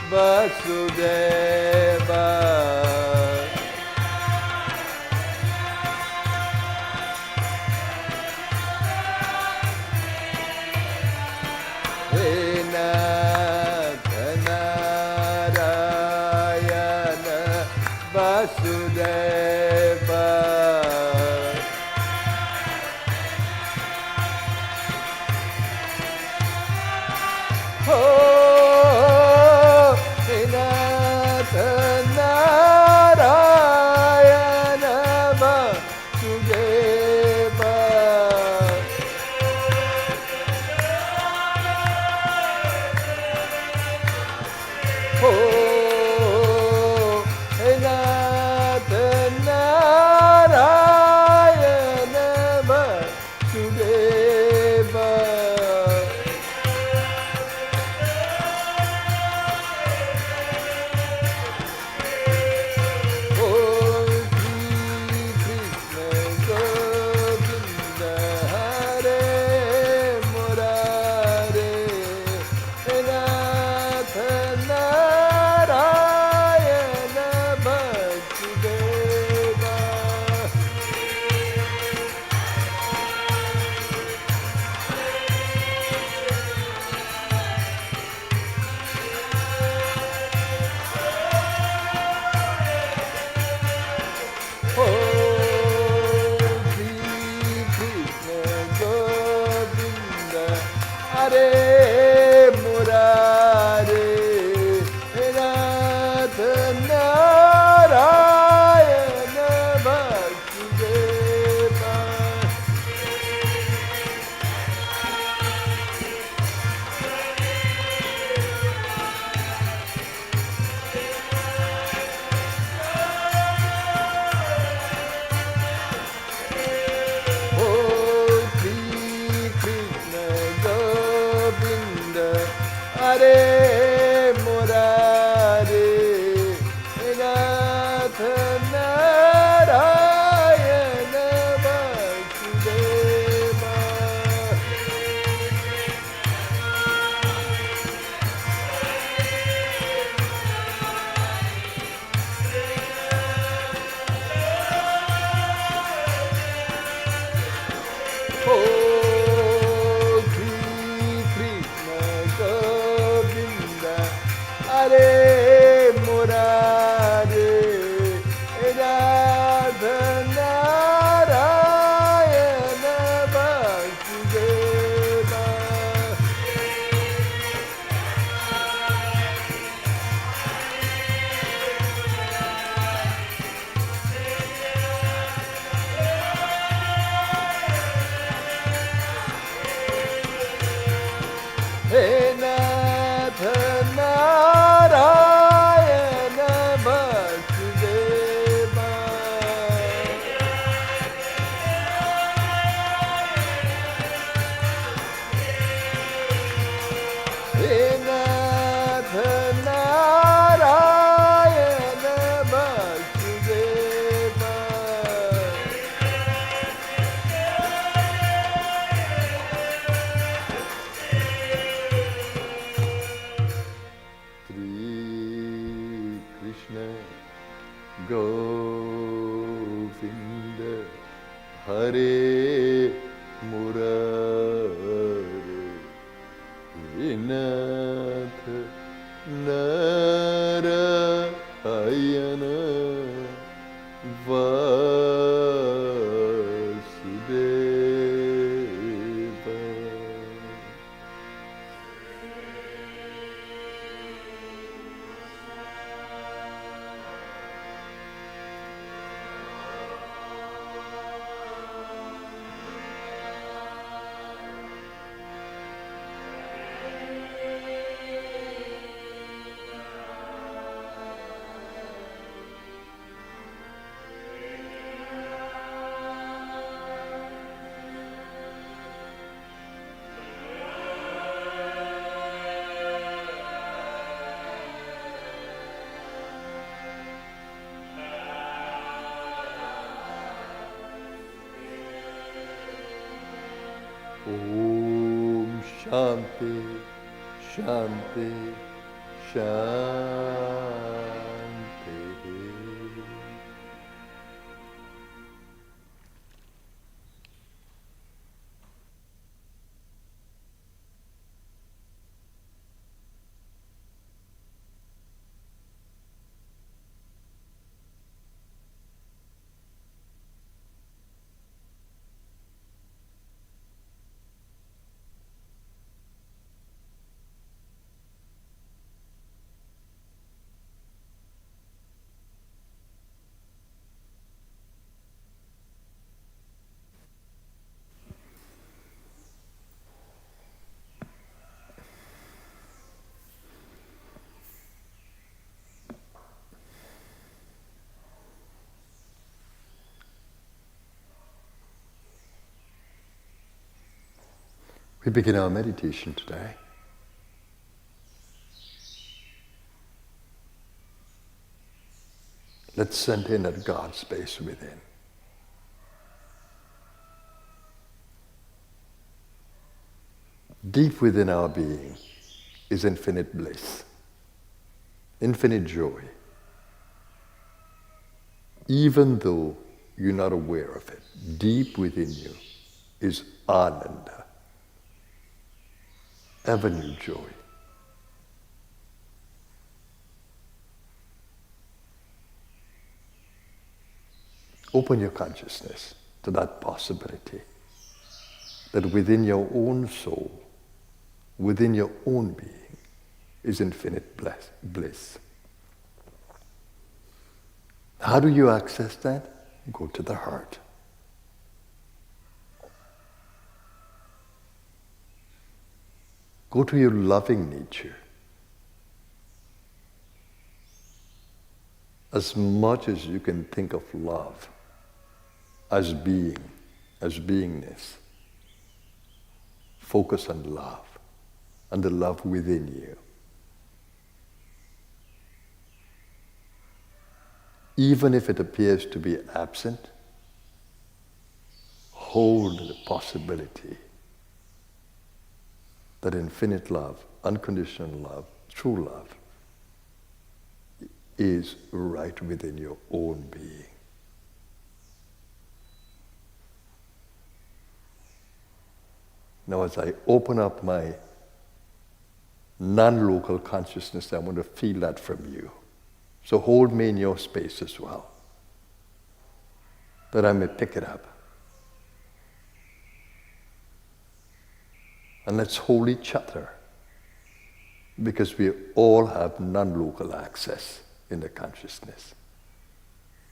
Vasudeva. He Nath Narayana Vasudeva. Oh, He Nath Narayana Vasudeva. Oh, He Nath Narayana Vasudeva. Oh, Sri Krishna Govinda Hare Murare Nath Narayana Vasudeva. Oh, Sri Krishna Govinda Hare Murare Nath Narayana Vasudeva. Oh, Sri Krishna Govinda Hare Murare Nath Narayana Vasudeva. Oh, Sri Krishna Govinda Hare Murare Krishna, Govinda, Hare Murari, Vinath Narayana, Vasudeva. Om Shanti, Shanti, Shanti. We begin our meditation today. Let's send in that God space within. Deep within our being is infinite bliss, infinite joy, even though you're not aware of it. Deep within you is Ananda, ever new joy. Open your consciousness to that possibility that within your own soul, within your own being, is infinite bliss. How do you access that? Go to the heart. Go to your loving nature. As much as you can think of love as being, as beingness, focus on love and the love within you. Even if it appears to be absent, hold the possibility that infinite love, unconditional love, true love, is right within your own being. Now as I open up my non-local consciousness, I want to feel that from you. So hold me in your space as well, that I may pick it up. And let's hold each other, because we all have non-local access in the consciousness.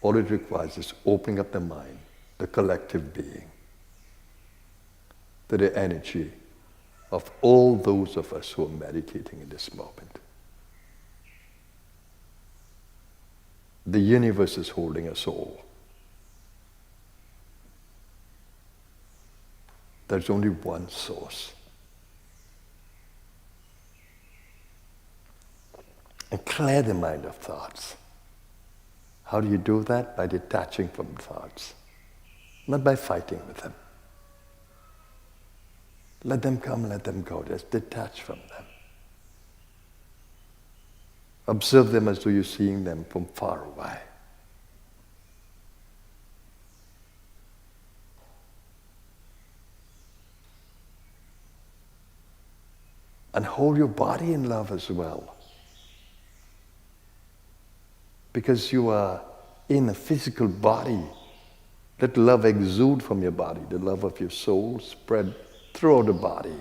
All it requires is opening up the mind, the collective being, to the energy of all those of us who are meditating in this moment. The universe is holding us all. There's only one source. And clear the mind of thoughts. How do you do that? By detaching from thoughts, not by fighting with them. Let them come, let them go. Just detach from them. Observe them as though you're seeing them from far away. And hold your body in love as well. Because you are in a physical body. Let love exude from your body. The love of your soul spread throughout the body.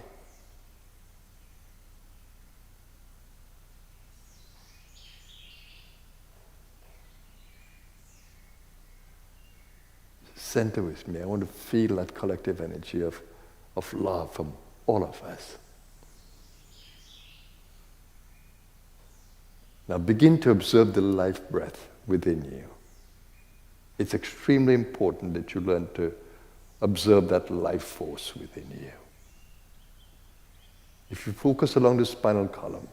Center with me. I want to feel that collective energy of love from all of us. Now begin to observe the life breath within you. It's extremely important that you learn to observe that life force within you. If you focus along the spinal column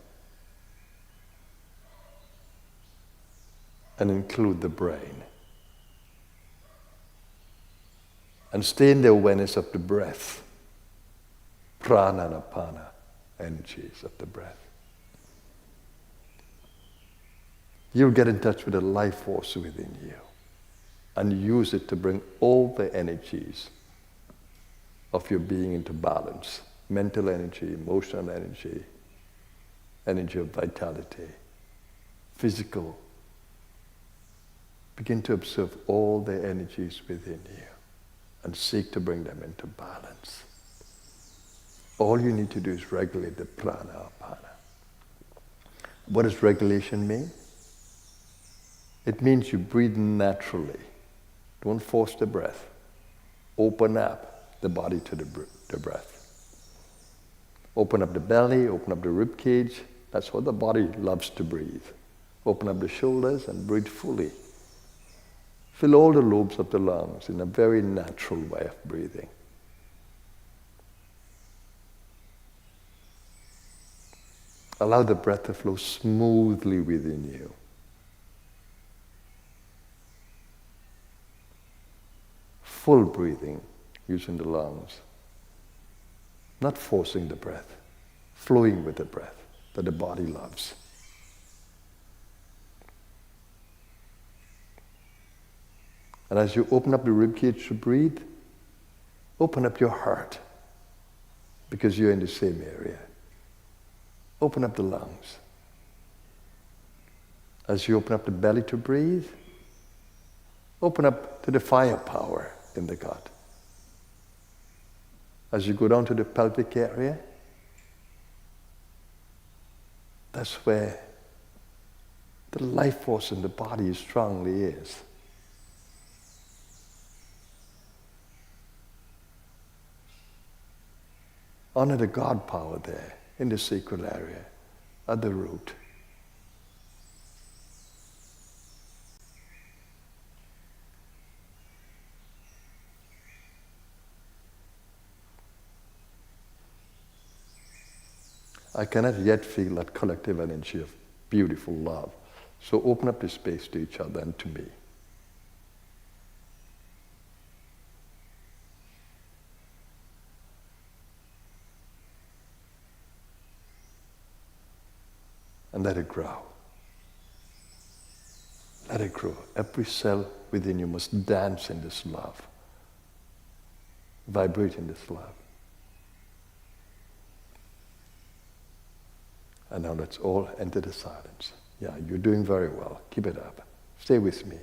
and include the brain, and stay in the awareness of the breath, prana and apana, energies of the breath. You'll get in touch with the life force within you and use it to bring all the energies of your being into balance. Mental energy, emotional energy, energy of vitality, physical. Begin to observe all the energies within you and seek to bring them into balance. All you need to do is regulate the prana, apana. What does regulation mean? It means you breathe naturally. Don't force the breath. Open up the body to the breath. Open up the belly, open up the rib cage. That's what the body loves to breathe. Open up the shoulders and breathe fully. Fill all the lobes of the lungs in a very natural way of breathing. Allow the breath to flow smoothly within you. Full breathing using the lungs. Not forcing the breath, flowing with the breath that the body loves. And as you open up the ribcage to breathe, open up your heart because you're in the same area. Open up the lungs. As you open up the belly to breathe, open up to the firepower in the gut. As you go down to the pelvic area, that's where the life force in the body strongly is. Honor the God power there in the sacral area, at the root. I cannot yet feel that collective energy of beautiful love. So open up the space to each other and to me. And let it grow. Let it grow. Every cell within you must dance in this love. Vibrate in this love. And now let's all enter the silence. Yeah, you're doing very well. Keep it up. Stay with me.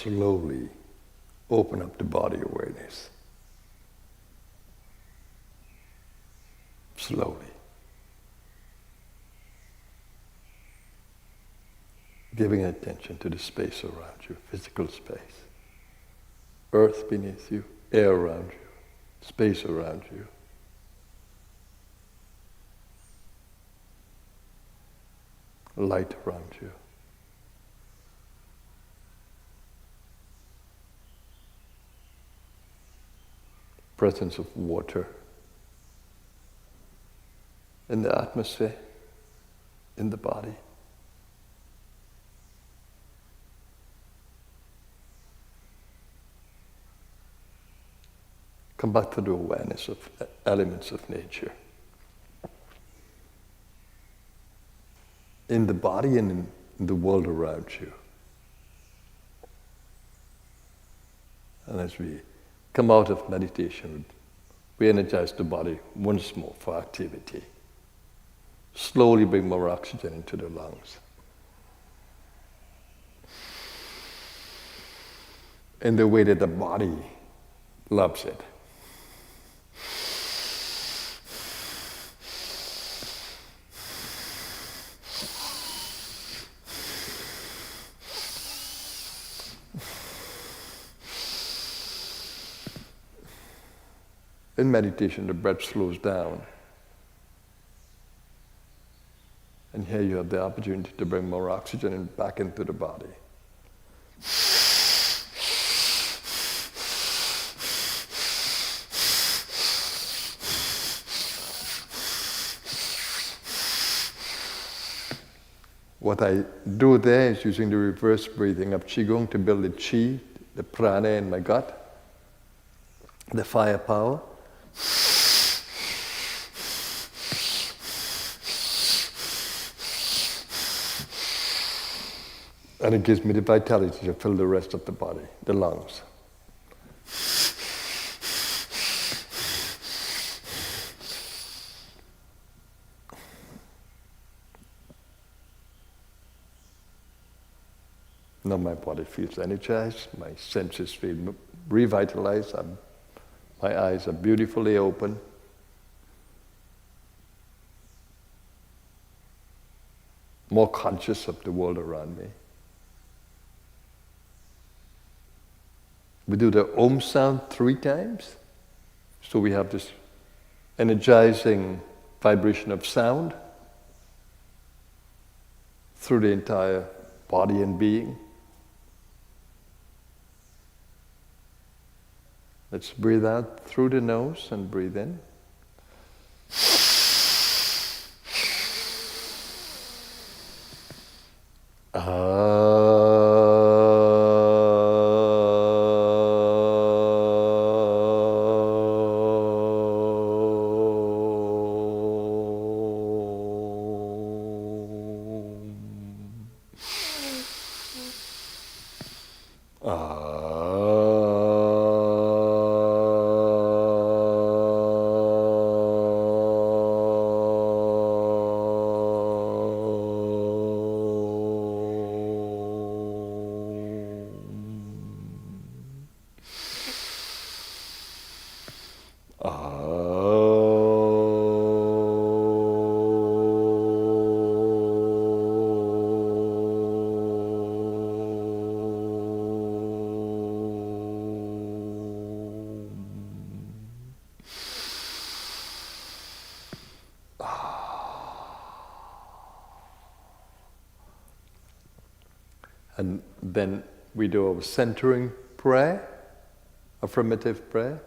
slowly open up the body awareness. Slowly. Giving attention to the space around you, physical space. Earth beneath you, air around you, space around you. Light around you. Presence of water in the atmosphere, in the body. Come back to the awareness of elements of nature. In the body and in the world around you. And as we come out of meditation, we energize the body once more for activity. Slowly bring more oxygen into the lungs. In the way that the body loves it. In meditation, the breath slows down. And here you have the opportunity to bring more oxygen back into the body. What I do there is using the reverse breathing of Qigong to build the Qi, the prana in my gut, the firepower. And it gives me the vitality to fill the rest of the body, the lungs. Now my body feels energized, my senses feel revitalized, my eyes are beautifully open. More conscious of the world around me. We do the Om sound 3 times. So we have this energizing vibration of sound through the entire body and being. Let's breathe out through the nose and breathe in. And then we do a centering prayer, affirmative prayer,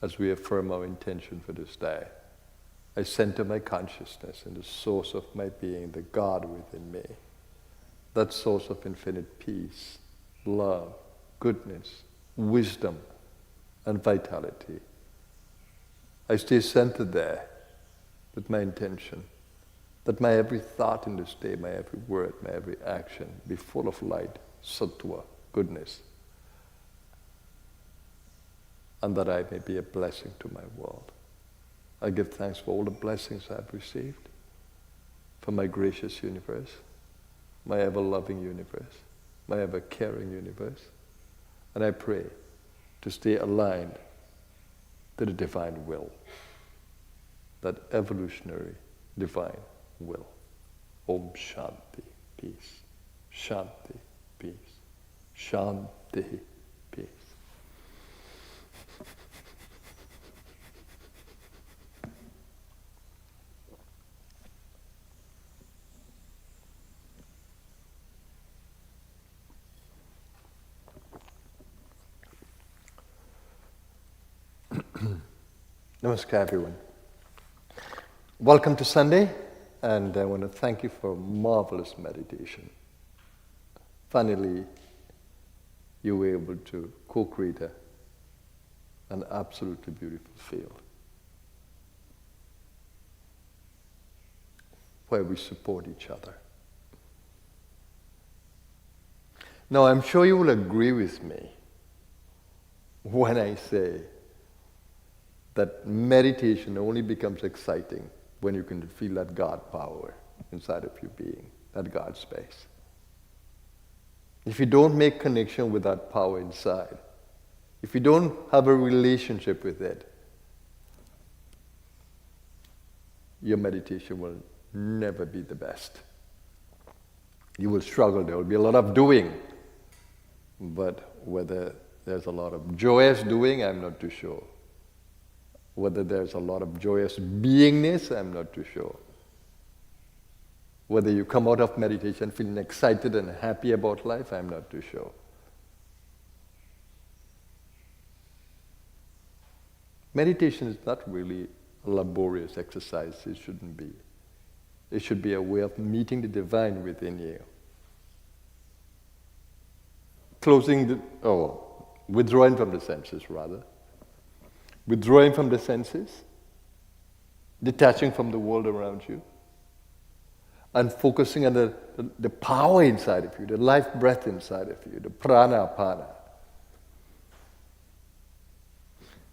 as we affirm our intention for this day. I center my consciousness in the source of my being, the God within me. That source of infinite peace, love, goodness, wisdom, and vitality. I stay centered there with my intention, that my every thought in this day, my every word, my every action be full of light, sattva, goodness, and that I may be a blessing to my world. I give thanks for all the blessings I've received, for my gracious universe, my ever-loving universe, my ever-caring universe, And I pray to stay aligned to the divine will, that evolutionary divine will. Om Shanti, peace. Shanti, peace. Shanti, peace. Namaskar, everyone. Welcome to Sunday, and I want to thank you for a marvelous meditation. Finally, you were able to co-create an absolutely beautiful field where we support each other. Now, I'm sure you will agree with me when I say that meditation only becomes exciting when you can feel that God power inside of your being, that God space. If you don't make connection with that power inside, if you don't have a relationship with it, your meditation will never be the best. You will struggle. There will be a lot of doing, but whether there's a lot of joyous doing, I'm not too sure. Whether there's a lot of joyous beingness, I'm not too sure. Whether you come out of meditation feeling excited and happy about life, I'm not too sure. Meditation is not really a laborious exercise. It shouldn't be. It should be a way of meeting the divine within you. Withdrawing from the senses, rather. Withdrawing from the senses, detaching from the world around you, and focusing on the power inside of you, the life breath inside of you, the prana apana.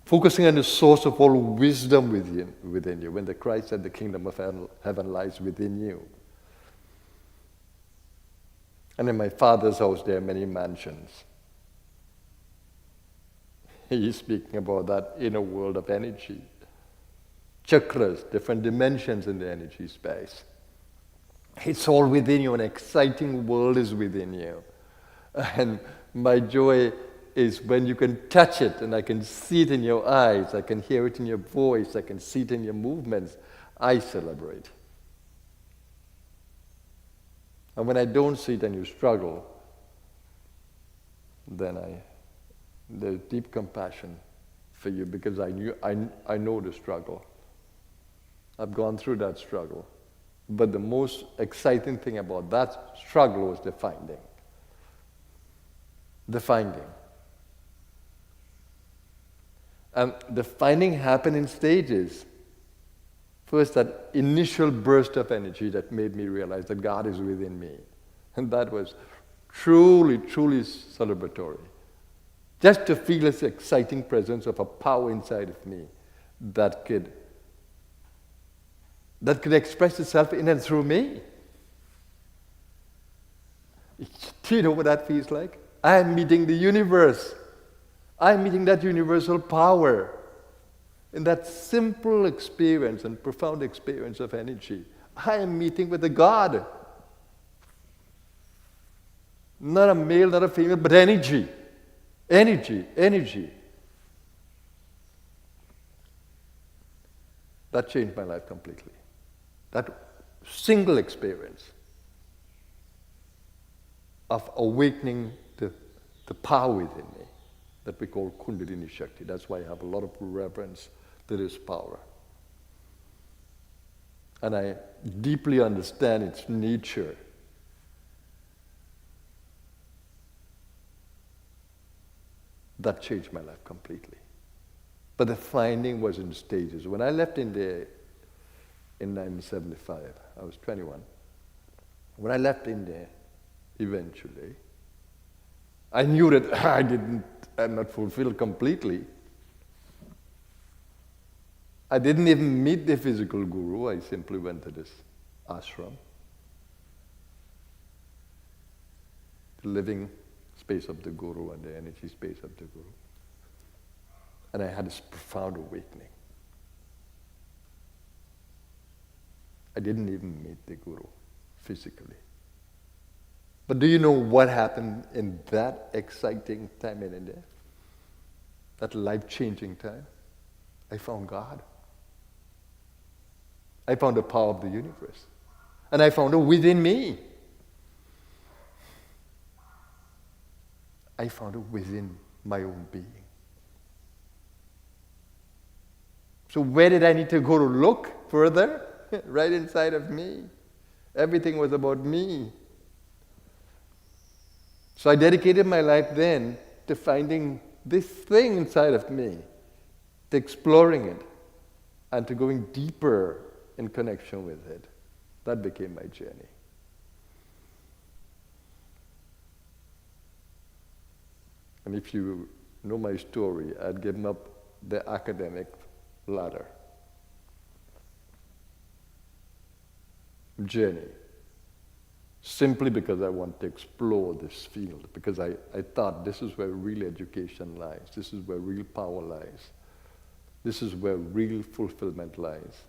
Focusing on the source of all wisdom within you, when the Christ said the kingdom of heaven lies within you. And in my Father's house there are many mansions. He's speaking about that inner world of energy. Chakras, different dimensions in the energy space. It's all within you, an exciting world is within you. And my joy is when you can touch it, and I can see it in your eyes, I can hear it in your voice, I can see it in your movements. I celebrate. And when I don't see it and you struggle, then there's deep compassion for you, because I know the struggle. I've gone through that struggle. But the most exciting thing about that struggle was the finding. The finding. And the finding happened in stages. First, that initial burst of energy that made me realize that God is within me. And that was truly, truly celebratory. Just to feel this exciting presence of a power inside of me that could express itself in and through me. Do you know what that feels like? I am meeting the universe. I am meeting that universal power. In that simple experience and profound experience of energy, I am meeting with a God. Not a male, not a female, but energy. Energy, energy. That changed my life completely. That single experience of awakening the power within me that we call Kundalini Shakti. That's why I have a lot of reverence to this power. And I deeply understand its nature. That changed my life completely. But the finding was in stages. When I left India in 1975, I was 21. When I left India, eventually, I knew that I'm not fulfilled completely. I didn't even meet the physical guru. I simply went to this ashram, living space of the Guru and the energy space of the Guru. And I had this profound awakening. I didn't even meet the Guru physically. But do you know what happened in that exciting time in India? That life-changing time? I found God. I found the power of the universe. And I found it within me. I found it within my own being. So where did I need to go to look further? Right inside of me. Everything was about me. So I dedicated my life then to finding this thing inside of me, to exploring it, and to going deeper in connection with it. That became my journey. And if you know my story, I'd given up the academic ladder journey simply because I want to explore this field, because I thought this is where real education lies, this is where real power lies, this is where real fulfillment lies.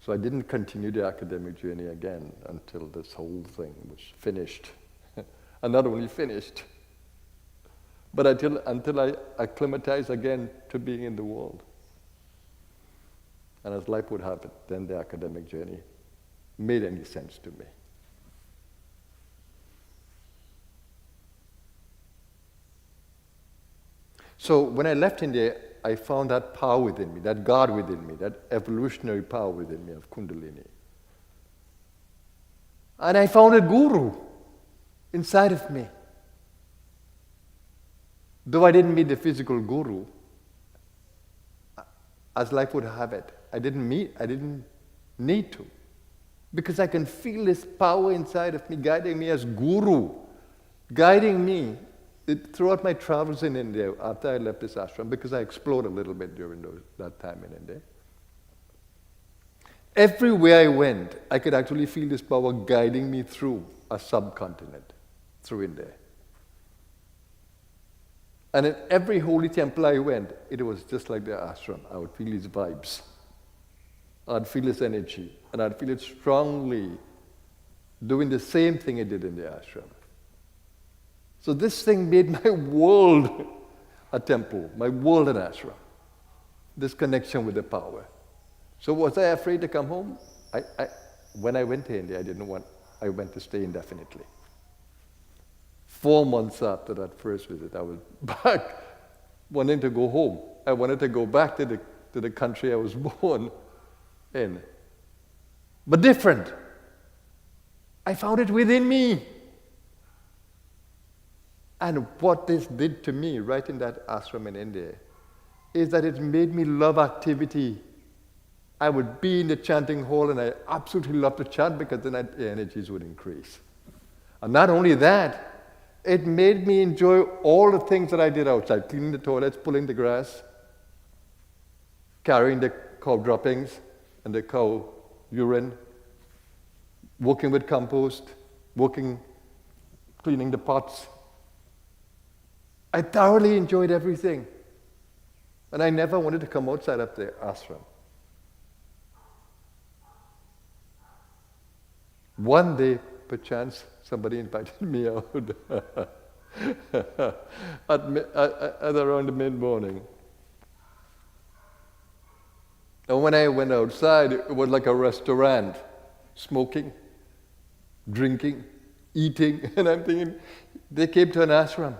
So I didn't continue the academic journey again until this whole thing was finished. And not only finished, but until I acclimatized again to being in the world. And as life would have it, then the academic journey made any sense to me. So when I left India, I found that power within me, that God within me, that evolutionary power within me of Kundalini. And I found a guru inside of me. Though I didn't meet the physical guru, as life would have it, I didn't need to. Because I can feel this power inside of me guiding me as guru, guiding me throughout my travels in India after I left this ashram, because I explored a little bit during that time in India. Everywhere I went, I could actually feel this power guiding me through a subcontinent, through India. And in every holy temple I went, it was just like the ashram. I would feel his vibes. I'd feel his energy, and I'd feel it strongly doing the same thing it did in the ashram. So this thing made my world a temple, my world an ashram. This connection with the power. So was I afraid to come home? When I went to India, I went to stay indefinitely. 4 months after that first visit, I was back wanting to go home. I wanted to go back to the country I was born in. But different. I found it within me. And what this did to me right in that ashram in India is that it made me love activity. I would be in the chanting hall and I absolutely loved to chant because then the energies would increase. And not only that, it made me enjoy all the things that I did outside, cleaning the toilets, pulling the grass, carrying the cow droppings and the cow urine, working with compost, cleaning the pots. I thoroughly enjoyed everything. And I never wanted to come outside of the ashram. One day, perchance, somebody invited me out at around the mid-morning. And when I went outside, it was like a restaurant, smoking, drinking, eating, and I'm thinking, they came to an ashram.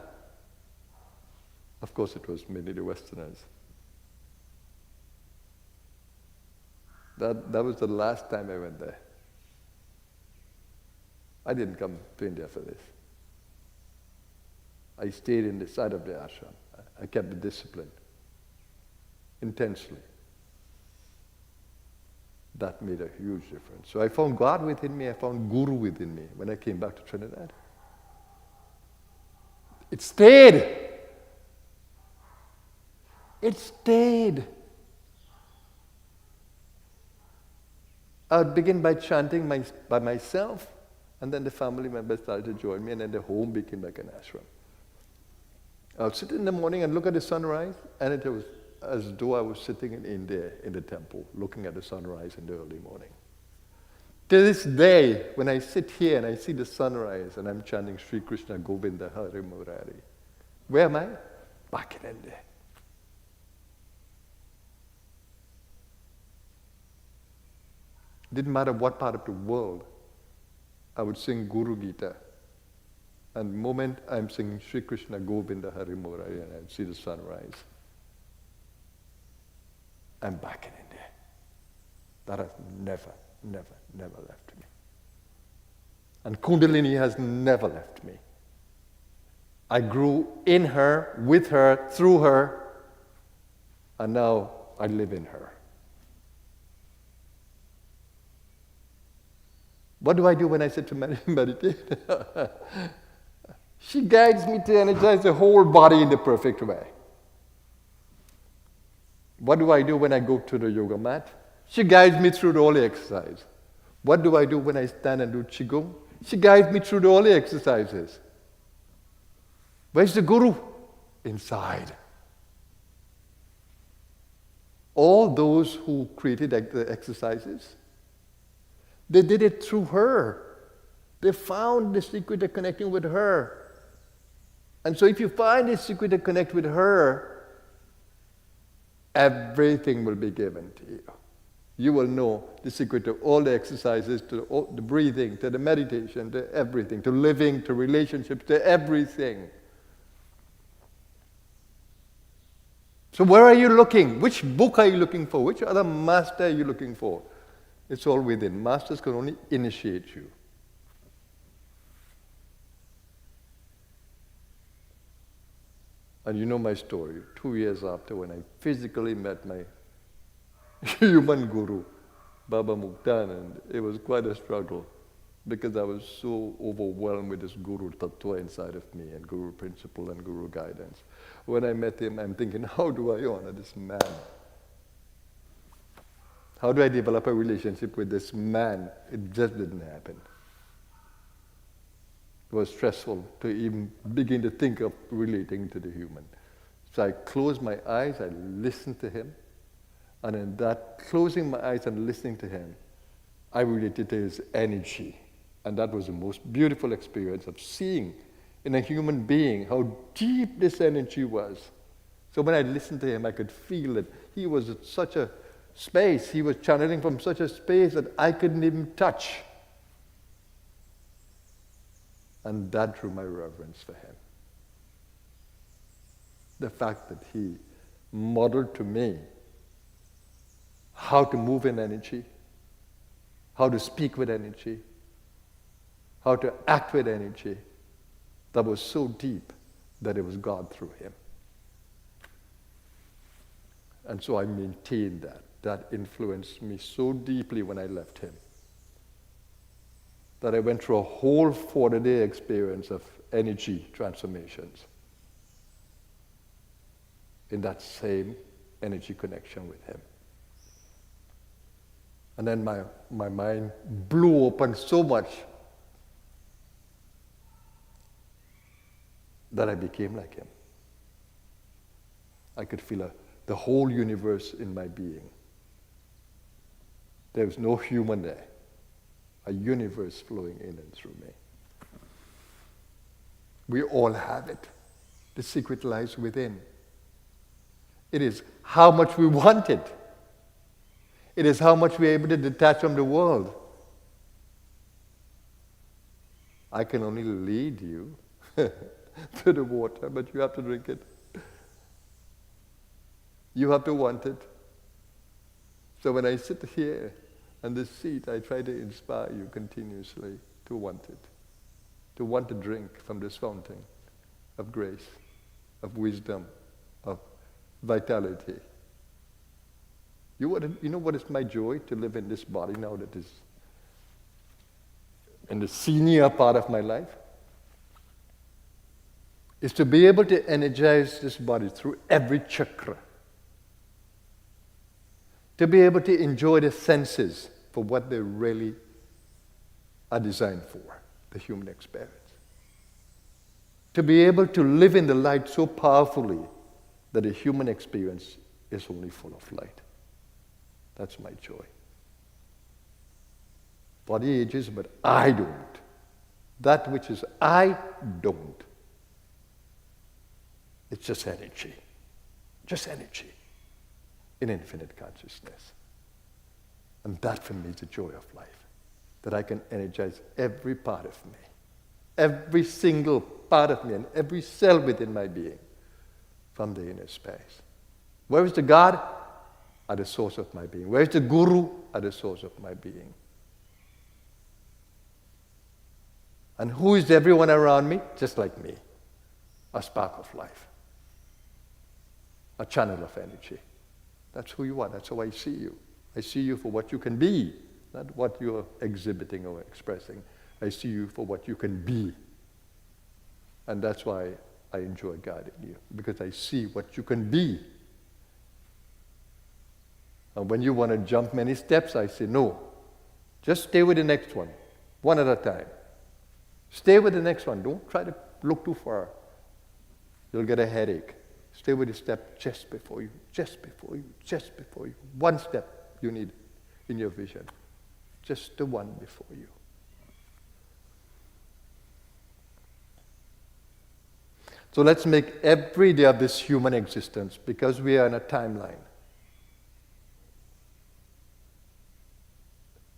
Of course, it was mainly the Westerners. That was the last time I went there. I didn't come to India for this. I stayed in the side of the ashram. I kept the discipline intensely. That made a huge difference. So I found God within me, I found Guru within me when I came back to Trinidad. It stayed. It stayed. I would begin by chanting by myself, And then the family members started to join me, and then the home became like an ashram. I would sit in the morning and look at the sunrise, and it was as though I was sitting in India in the temple, looking at the sunrise in the early morning. To this day, when I sit here and I see the sunrise and I'm chanting Sri Krishna Govinda Hari Murari, where am I? Back in India. Didn't matter what part of the world, I would sing Guru Gita. And the moment I'm singing Sri Krishna Govinda Hari Murari and I see the sunrise, I'm back in India. That has never, never, never left me. And Kundalini has never left me. I grew in her, with her, through her, and now I live in her. What do I do when I sit to meditate? She guides me to energize the whole body in the perfect way. What do I do when I go to the yoga mat? She guides me through all the exercise. What do I do when I stand and do Qigong? She guides me through all the exercises. Where's the Guru? Inside. All those who created the exercises, they did it through her. They found the secret of connecting with her. And so if you find the secret to connect with her, everything will be given to you. You will know the secret to all the exercises, to all the breathing, to the meditation, to everything, to living, to relationships, to everything. So where are you looking? Which book are you looking for? Which other master are you looking for? It's all within. Masters can only initiate you. And you know my story. 2 years after, when I physically met my human guru, Baba Muktanand, it was quite a struggle because I was so overwhelmed with this Guru Tattva inside of me and Guru principle and Guru guidance. When I met him, I'm thinking, how do I honor this man? How do I develop a relationship with this man? It just didn't happen. It was stressful to even begin to think of relating to the human. So I closed my eyes, I listened to him, and in that closing my eyes and listening to him, I related to his energy. And that was the most beautiful experience of seeing in a human being how deep this energy was. So when I listened to him, I could feel that he was at such a space, he was channeling from such a space that I couldn't even touch. And that drew my reverence for him. The fact that he modeled to me how to move in energy, how to speak with energy, how to act with energy, that was so deep that it was God through him. And so I maintained that. That influenced me so deeply when I left him that I went through a whole 40-day experience of energy transformations in that same energy connection with him. And then my mind blew open so much that I became like him. I could feel the whole universe in my being. There was no human there. A universe flowing in and through me. We all have it. The secret lies within. It is how much we want it. It is how much we're able to detach from the world. I can only lead you to the water, but you have to drink it. You have to want it. So when I sit here on this seat, I try to inspire you continuously to want it. To want to drink from this fountain of grace, of wisdom, of vitality. You know what is my joy? To live in this body now that is in the senior part of my life. Is to be able to energize this body through every chakra. To be able to enjoy the senses for what they really are designed for. the human experience. To be able to live in the light so powerfully that the human experience is only full of light. That's my joy. Body ages, but I don't. That which is I don't. It's just energy. Just energy in infinite consciousness. And that for me is the joy of life. That I can energize every part of me. Every single part of me and every cell within my being from the inner space. Where is the God? At the source of my being. Where is the Guru? At the source of my being. And who is everyone around me? Just like me. A spark of life. A channel of energy. That's who you are. That's how I see you. I see you for what you can be, not what you're exhibiting or expressing. I see you for what you can be. And that's why I enjoy guiding you, because I see what you can be. And when you want to jump many steps, I say, no, just stay with the next one at a time. Stay with the next one. Don't try to look too far. You'll get a headache. Stay with the step just before you, just before you, just before you. One step you need in your vision. Just the one before you. So let's make every day of this human existence, because we are in a timeline.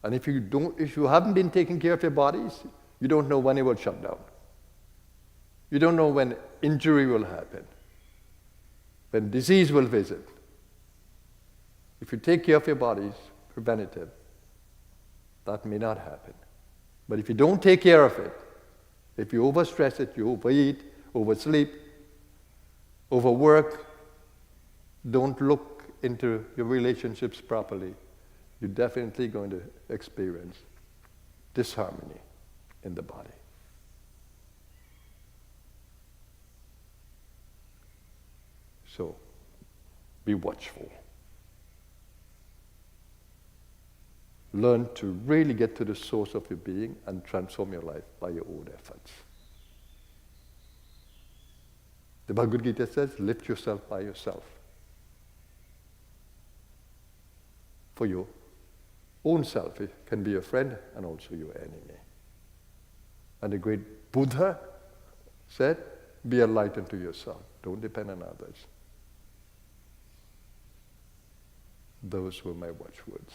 And if you haven't been taking care of your bodies, you don't know when it will shut down. You don't know when injury will happen, when disease will visit. If you take care of your bodies, preventative, that may not happen. But if you don't take care of it, if you overstress it, you overeat, oversleep, overwork, don't look into your relationships properly, you're definitely going to experience disharmony in the body. So, be watchful. Learn to really get to the source of your being and transform your life by your own efforts. The Bhagavad Gita says, lift yourself by yourself. For your own self, it can be your friend and also your enemy. And the great Buddha said, be a light unto yourself. Don't depend on others. Those were my watchwords.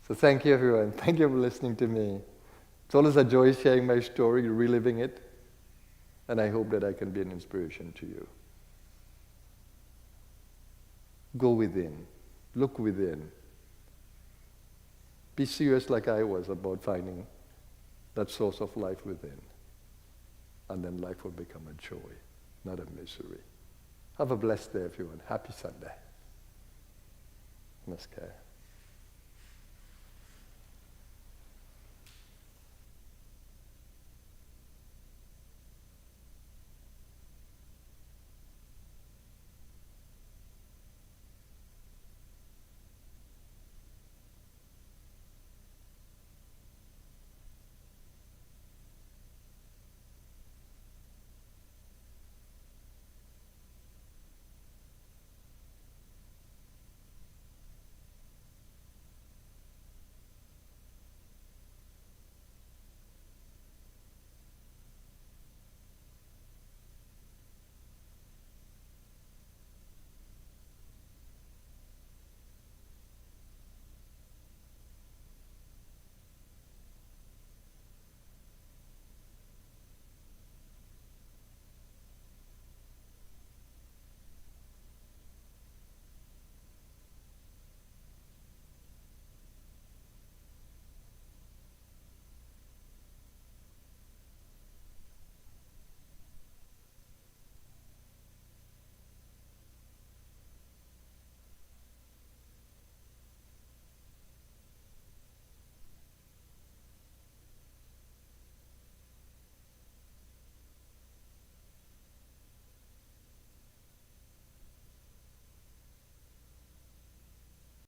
So thank you, everyone. Thank you for listening to me. It's always a joy sharing my story, reliving it, and I hope that I can be an inspiration to you. Go within. Look within. Be serious like I was about finding that source of life within. And then life will become a joy, not a misery. Have a blessed day, everyone. Happy Sunday. Namaskar.